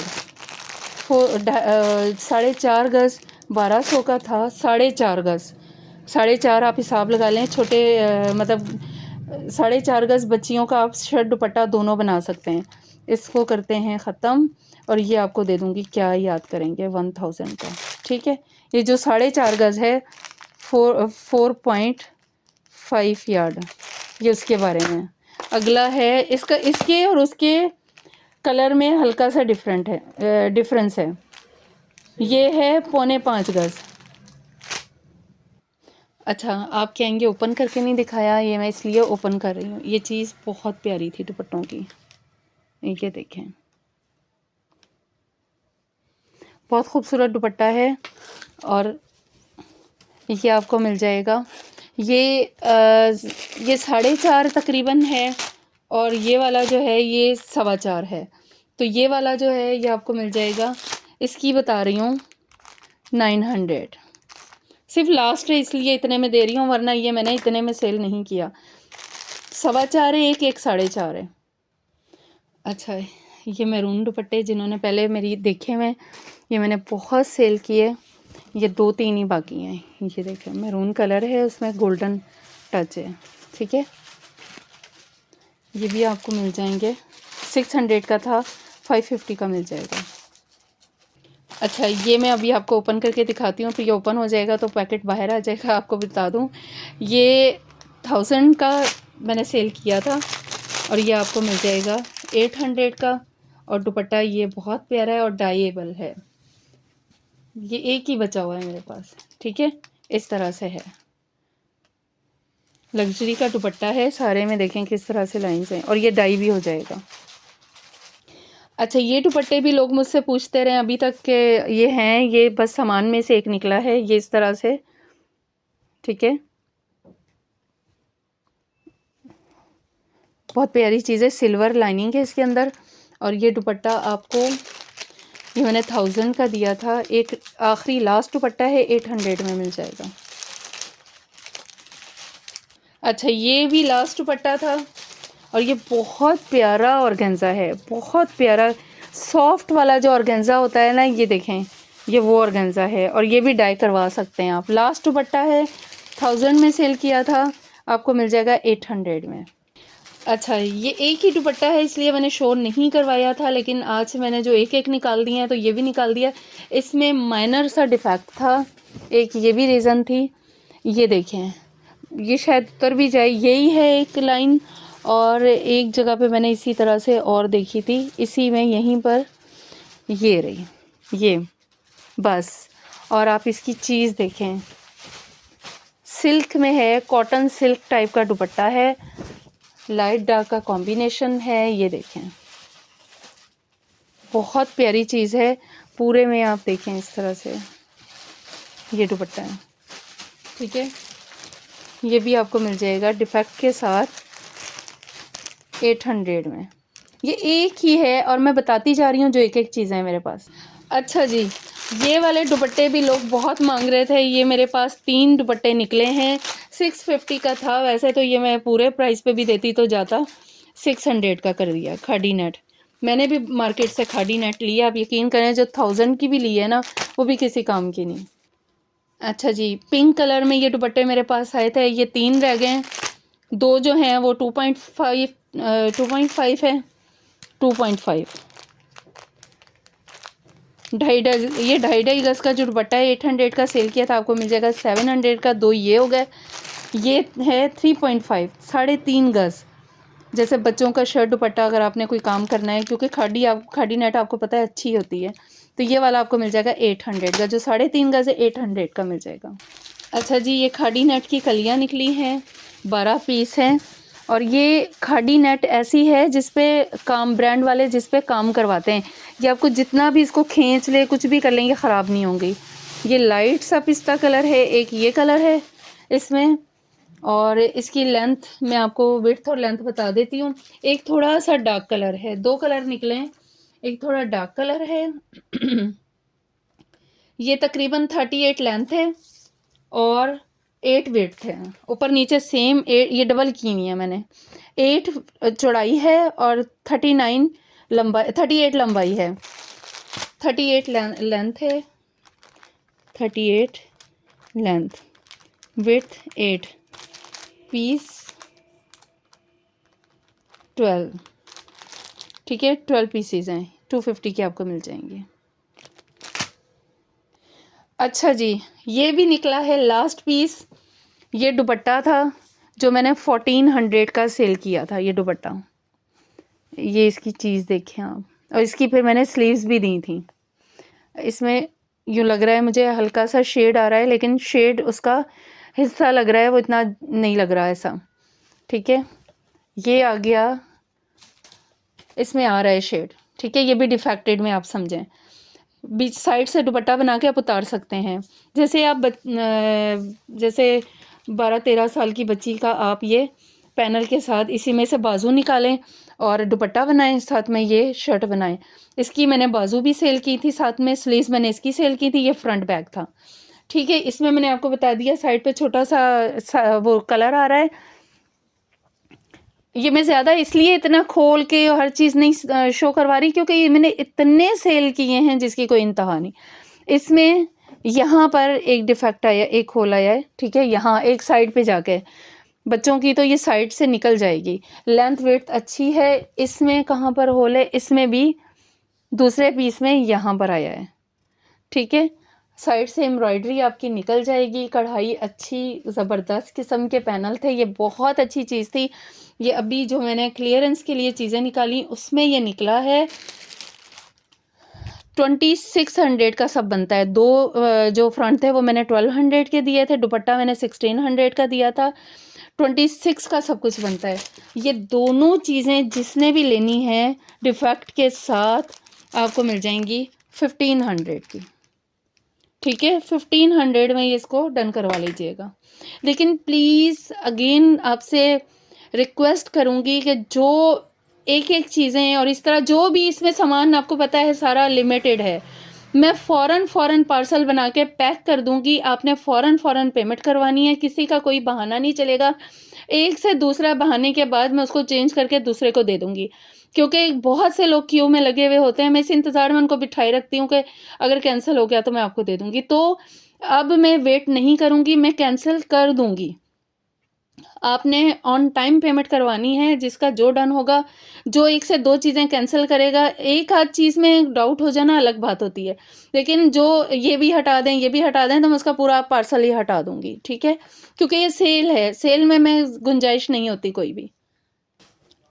4.5 गज 1200 का था, 4.5 गज, 4.5 आप हिसाब लगा लें, छोटे मतलब 4.5 गज बच्चियों का आप शर्ट दुपट्टा दोनों बना सकते हैं। इसको करते हैं ख़त्म, और ये आपको दे दूँगी, क्या याद करेंगे, 1000 का, ठीक है। ये जो 4.5 गज है 4.5 यार्ड, ये उसके बारे में। अगला है इसका, इसके और उसके कलर में हल्का सा डिफरेंस है। ये है 4.25 गज। अच्छा, आप कहेंगे ओपन करके नहीं दिखाया, ये मैं इसलिए ओपन कर रही हूँ। ये चीज़ बहुत प्यारी थी दुपट्टों की, ये देखें, बहुत खूबसूरत दुपट्टा है, और ये आपको मिल जाएगा। ये 4.5 तकरीबन है, और ये वाला जो है ये 4.25 है। तो ये वाला जो है ये आपको मिल जाएगा, इसकी बता रही हूँ 900, सिर्फ लास्ट है इसलिए इतने में दे रही हूँ, वरना ये मैंने इतने में सेल नहीं किया। 4.25 है, एक 4.5 है। अच्छा, ये मैरून दुपट्टे जिन्होंने पहले मेरी देखे हुए, ये मैंने बहुत सेल किए, ये 2-3 ही बाकी हैं। ये देखें, मैरून कलर है, उसमें गोल्डन टच है, ठीक है। ये भी आपको मिल जाएंगे, 600 का था, 550 का मिल जाएगा। अच्छा, ये मैं अभी आपको ओपन करके दिखाती हूँ, फिर ये ओपन हो जाएगा तो पैकेट बाहर आ जाएगा। आपको बता दूँ, ये 1000 का मैंने सेल किया था और ये आपको मिल जाएगा 800 का। और दुपट्टा ये बहुत प्यारा है और डाइएबल है। ये एक ही बचा हुआ है मेरे पास, ठीक है। इस तरह से है, लग्जरी का दुपट्टा है। सारे में देखें किस तरह से लाइंस हैं और ये डाई भी हो जाएगा। अच्छा, ये दुपट्टे भी लोग मुझसे पूछते रहे अभी तक के ये हैं, ये बस सामान में से एक निकला है, ये इस तरह से, ठीक है। बहुत प्यारी चीज़ है, सिल्वर लाइनिंग है इसके अंदर। और ये दुपट्टा आपको, ये मैंने 1000 का दिया था, एक आखिरी लास्ट दुपट्टा है, 800 में मिल जाएगा। अच्छा, ये भी लास्ट दुपट्टा था और ये बहुत प्यारा ऑर्गेन्जा है, बहुत प्यारा सॉफ्ट वाला जो ऑर्गेन्जा होता है ना, ये देखें, ये वो ऑर्गेन्जा है और ये भी डाई करवा सकते हैं आप। लास्ट दुपट्टा है, 1000 में सेल किया था, आपको मिल जाएगा 800 में। अच्छा, ये एक ही दुपट्टा है इसलिए मैंने शो नहीं करवाया था, लेकिन आज मैंने जो एक एक निकाल दिए हैं तो ये भी निकाल दिया। इसमें माइनर सा डिफेक्ट था, एक ये भी रीज़न थी। ये देखें, ये शायद उतर भी जाए, यही है एक लाइन। और एक जगह पे मैंने इसी तरह से और देखी थी, इसी में यहीं पर ये रही, ये बस। और आप इसकी चीज़ देखें, सिल्क में है, कॉटन सिल्क टाइप का दुपट्टा है, लाइट डार्क का कॉम्बिनेशन है। ये देखें, बहुत प्यारी चीज़ है। पूरे में आप देखें इस तरह से ये दुपट्टा है, ठीक है। ये भी आपको मिल जाएगा डिफेक्ट के साथ 800 में। ये एक ही है और मैं बताती जा रही हूँ जो एक एक चीज़ें हैं मेरे पास। अच्छा जी, ये वाले दुपट्टे भी लोग बहुत मांग रहे थे। ये मेरे पास 3 दुपट्टे निकले हैं। 650 का था, वैसे तो ये मैं पूरे प्राइस पे भी देती तो जाता, 600 का कर दिया। खादी नेट मैंने भी मार्केट से खादी नेट लिया, आप यकीन करें, जो 1000 की भी ली है ना, वो भी किसी काम की नहीं। अच्छा जी, पिंक कलर में ये दुपट्टे मेरे पास आए थे, ये 3 रह गए हैं। 2 जो हैं वो 2.5 है, 2.5 ढाई ये ढाई गज का जो दुपट्टा है 800 का सेल किया था, आपको मिल जाएगा 700 का। 2 ये हो गए, ये है 3.5, 3.5 गज। जैसे बच्चों का शर्ट दुपट्टा अगर आपने कोई काम करना है, क्योंकि खादी नेट आपको पता है अच्छी होती है, तो ये वाला आपको मिल जाएगा 800 का। जो 3.5 गज है 800 का मिल जाएगा। अच्छा जी, ये खादी नेट की कलियाँ निकली हैं, 12 पीस हैं। और ये खादी नेट ऐसी है जिस पे काम, ब्रांड वाले जिस पे काम करवाते हैं, ये आपको जितना भी इसको खींच ले, कुछ भी कर लेंगे, ख़राब नहीं होंगी। ये लाइट सा पिस्ता कलर है, एक ये कलर है इसमें। और इसकी लेंथ मैं आपको विड्थ और लेंथ बता देती हूँ। एक थोड़ा सा डार्क कलर है, 2 कलर निकले हैं, एक थोड़ा डार्क कलर है। ये तकरीबन 38 लेंथ है और 8 विड्थ है, ऊपर नीचे सेम 8, ये डबल की हुई है मैंने। 8 चौड़ाई है और 39 लंबाई, 38 लंबाई है, 38 लेंथ है, 38 लेंथ, विड्थ 8, पीस 12, ठीक है। 12 पीसीज हैं, 250 के आपको मिल जाएंगे। अच्छा जी, ये भी निकला है लास्ट पीस। ये दुपट्टा था जो मैंने 1400 का सेल किया था, ये दुपट्टा। ये इसकी चीज़ देखें आप, और इसकी फिर मैंने स्लीव्स भी दी थी। इसमें यूँ लग रहा है मुझे हल्का सा शेड आ रहा है, लेकिन शेड उसका हिस्सा लग रहा है, वो इतना नहीं लग रहा है ऐसा, ठीक है। ये आ गया, इसमें आ रहा है शेड, ठीक है। ये भी डिफेक्टेड में आप समझें, बीच साइड से दुपट्टा बना के आप उतार सकते हैं। जैसे आप जैसे 12-13 साल की बच्ची का आप ये पैनल के साथ इसी में से बाजू निकालें और दुपट्टा बनाएं, साथ में ये शर्ट बनाएं। इसकी मैंने बाजू भी सेल की थी, साथ में स्लीव्स मैंने इसकी सेल की थी। ये फ्रंट बैक था, ठीक है। इसमें मैंने आपको बता दिया, साइड पे छोटा सा वो कलर आ रहा है। ये मैं ज़्यादा इसलिए इतना खोल के हर चीज़ नहीं शो करवा रही, क्योंकि ये मैंने इतने सेल किए हैं जिसकी कोई इंतहा नहीं। इसमें यहाँ पर एक डिफेक्ट आया, एक होल आया है, ठीक है। यहाँ एक साइड पे जाके, बच्चों की तो ये साइड से निकल जाएगी। लेंथ विड्थ अच्छी है। इसमें कहाँ पर होल है, इसमें भी दूसरे पीस में यहाँ पर आया है, ठीक है। साइड से एम्ब्रॉयडरी आपकी निकल जाएगी, कढ़ाई अच्छी ज़बरदस्त किस्म के पैनल थे, ये बहुत अच्छी चीज़ थी। ये अभी जो मैंने क्लियरेंस के लिए चीज़ें निकाली उसमें ये निकला है 2600 का सब बनता है। जो फ्रंट थे वो मैंने 1200 के दिए थे, दुपट्टा मैंने 1600 का दिया था, 26 का सब कुछ बनता है। ये दोनों चीज़ें जिसने भी लेनी है डिफेक्ट के साथ आपको मिल जाएंगी 1500 की। ठीक है, 1500 में ये इसको डन करवा लीजिएगा। लेकिन प्लीज़ अगेन आपसे रिक्वेस्ट करूँगी कि जो एक एक चीज़ें और इस तरह जो भी इसमें सामान आपको पता है सारा लिमिटेड है, मैं फ़ौरन पार्सल बना के पैक कर दूँगी, आपने फ़ौरन पेमेंट करवानी है, किसी का कोई बहाना नहीं चलेगा। एक से दूसरा बहाने के बाद मैं उसको चेंज करके दूसरे को दे दूँगी, क्योंकि बहुत से लोग क्यू में लगे हुए होते हैं। मैं इस इंतज़ार में उनको बिठाए रखती हूँ कि अगर कैंसिल हो गया तो मैं आपको दे दूँगी। तो अब मैं वेट नहीं करूँगी, मैं कैंसिल कर दूँगी। आपने ऑन टाइम पेमेंट करवानी है, जिसका जो डन होगा, जो एक से दो चीज़ें कैंसिल करेगा, एक आध चीज़ में डाउट हो जाना अलग बात होती है, लेकिन जो ये भी हटा दें तो मैं उसका पूरा पार्सल ही हटा दूँगी, ठीक है? क्योंकि ये सेल है, सेल में मैं गुंजाइश नहीं होती कोई भी।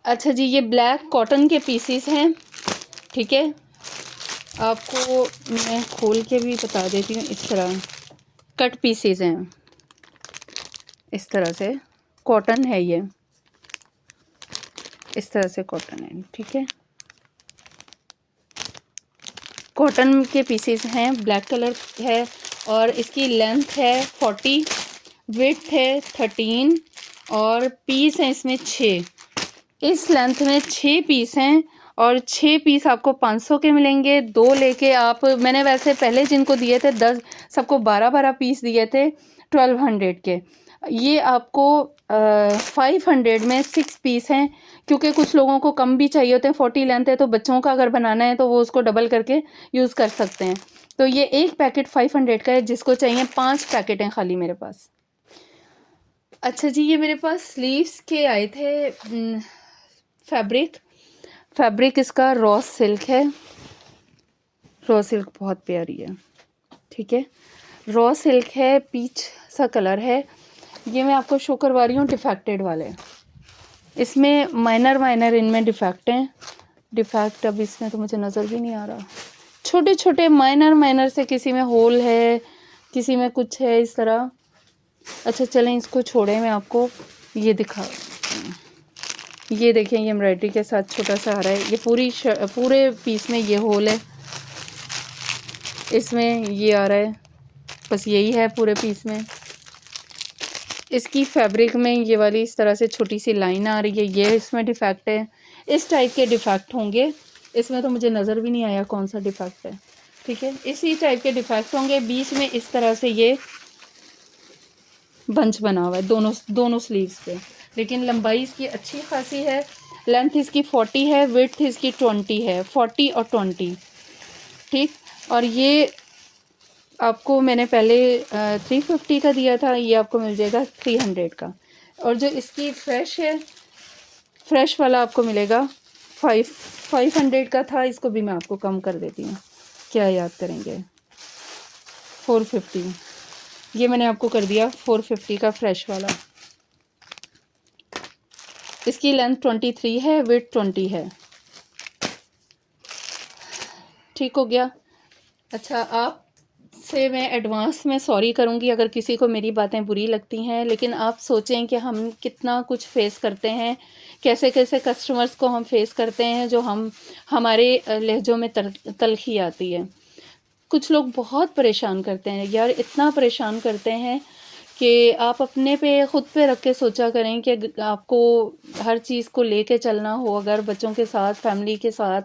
अच्छा जी, ये ब्लैक कॉटन के पीसीस हैं, ठीक है? आपको मैं खोल के भी बता देती हूँ। इस तरह कट पीसीस हैं, इस तरह से कॉटन है ये, इस तरह से कॉटन है, ठीक है? कॉटन के पीसेस हैं, ब्लैक कलर है और इसकी लेंथ है 40, विड्थ है 13 और पीस हैं इसमें 6। इस लेंथ में 6 पीस हैं और 6 पीस आपको 500 के मिलेंगे। 2 लेके आप, मैंने वैसे पहले जिनको दिए थे 10 सबको 12-12 पीस दिए थे 1200 के। ये आपको 500 में 6 पीस हैं, क्योंकि कुछ लोगों को कम भी चाहिए होते हैं। 40 लेंथ है तो बच्चों का अगर बनाना है तो वो उसको डबल करके यूज़ कर सकते हैं। तो ये एक पैकेट 500 का है, जिसको चाहिए 5 पैकेट हैं खाली मेरे पास। अच्छा जी, ये मेरे पास स्लीव्स के आए थे फैब्रिक इसका रॉ सिल्क है। रॉ सिल्क बहुत प्यारी है, ठीक है? रॉ सिल्क है, पीच सा कलर है। ये मैं आपको शो करवा रही हूँ डिफेक्टेड वाले। इसमें माइनर इनमें डिफेक्ट हैं। डिफेक्ट अब इसमें तो मुझे नज़र भी नहीं आ रहा। छोटे छोटे माइनर से, किसी में होल है, किसी में कुछ है इस तरह। अच्छा चलें, इसको छोड़े, मैं आपको ये दिखा। ये देखें, ये एम्ब्रॉयडरी के साथ छोटा सा आ रहा है। ये पूरे पीस में ये होल है, इसमें ये आ रहा है, बस यही है पूरे पीस में। इसकी फैब्रिक में ये वाली इस तरह से छोटी सी लाइन आ रही है, ये इसमें डिफेक्ट है। इस टाइप के डिफेक्ट होंगे, इसमें तो मुझे नज़र भी नहीं आया कौन सा डिफेक्ट है, ठीक है? इसी टाइप के डिफेक्ट होंगे। बीच में इस तरह से ये बंच बना हुआ है दोनों स्लीव्स पे, लेकिन लंबाई इसकी अच्छी खासी है। लेंथ इसकी 40 है, विड्थ इसकी 20 है, 40 और 20, ठीक? और ये आपको मैंने पहले 350 का दिया था, ये आपको मिल जाएगा 300 का। और जो इसकी फ्रेश वाला आपको मिलेगा 500 का था, इसको भी मैं आपको कम कर देती हूँ। क्या याद करेंगे, 450, ये मैंने आपको कर दिया 450 का फ्रेश वाला। इसकी लेंथ 23 है, विड्थ 20 है, ठीक हो गया? अच्छा, आप से मैं एडवांस में सॉरी करूँगी अगर किसी को मेरी बातें बुरी लगती हैं, लेकिन आप सोचें कि हम कितना कुछ फेस करते हैं, कैसे कैसे कस्टमर्स को हम फेस करते हैं, जो हमारे लहजों में तलखी आती है। कुछ लोग बहुत परेशान करते हैं यार, इतना परेशान करते हैं कि आप अपने पे ख़ुद पे रख के सोचा करें कि आपको हर चीज़ को लेके चलना हो, अगर बच्चों के साथ, फैमिली के साथ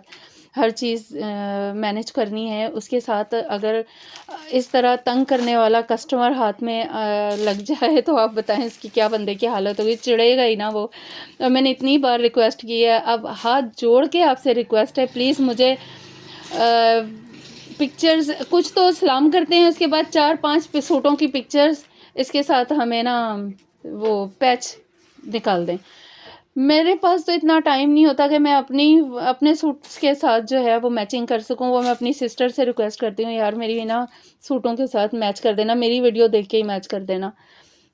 हर चीज़ मैनेज करनी है, उसके साथ अगर इस तरह तंग करने वाला कस्टमर हाथ में लग जाए तो आप बताएं इसकी क्या बंदे की हालत होगी। चिढ़ेगा ही ना वो। मैंने इतनी बार रिक्वेस्ट की है, अब हाथ जोड़ के आपसे रिक्वेस्ट है, प्लीज़ मुझे पिक्चर्स कुछ तो सलाम करते हैं, उसके बाद 4-5 सूटों की पिक्चर्स इसके साथ हमें ना वो पैच निकाल दें। मेरे पास तो इतना टाइम नहीं होता कि मैं अपने सूट्स के साथ जो है वो मैचिंग कर सकूँ। वो मैं अपनी सिस्टर से रिक्वेस्ट करती हूँ, यार मेरी ना सूटों के साथ मैच कर देना, मेरी वीडियो देख के ही मैच कर देना।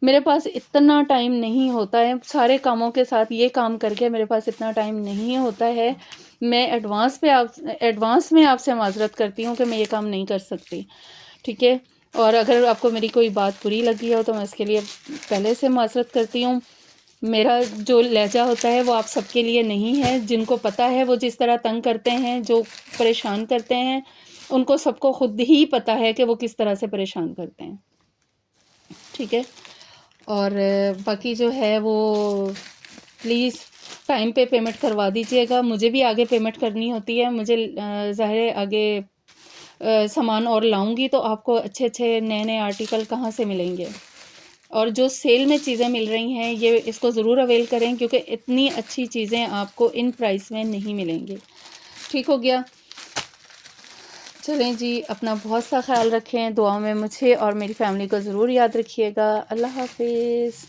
मेरे पास इतना टाइम नहीं होता है, सारे कामों के साथ ये काम करके मेरे पास इतना टाइम नहीं होता है। मैं एडवांस में आपसे माज़रत करती हूँ कि मैं ये काम नहीं कर सकती, ठीक है? और अगर आपको मेरी कोई बात बुरी लगी हो तो मैं इसके लिए पहले से माज़रत करती हूँ। मेरा जो लहज़ा होता है वो आप सबके लिए नहीं है। जिनको पता है वो जिस तरह तंग करते हैं, जो परेशान करते हैं, उनको सबको खुद ही पता है कि वो किस तरह से परेशान करते हैं, ठीक है? और बाकी जो है वो प्लीज़ टाइम पे पेमेंट करवा दीजिएगा। मुझे भी आगे पेमेंट करनी होती है। मुझे ज़ाहिर है आगे सामान और लाऊँगी तो आपको अच्छे-अच्छे नए-नए आर्टिकल कहाँ से मिलेंगे। और जो सेल में चीज़ें मिल रही हैं ये इसको ज़रूर अवेल करें, क्योंकि इतनी अच्छी चीज़ें आपको इन प्राइस में नहीं मिलेंगी। ठीक हो गया? चलें जी, अपना बहुत सा ख़्याल रखें, दुआओं में मुझे और मेरी फ़ैमिली को ज़रूर याद रखिएगा। अल्लाह हाफ़िज़।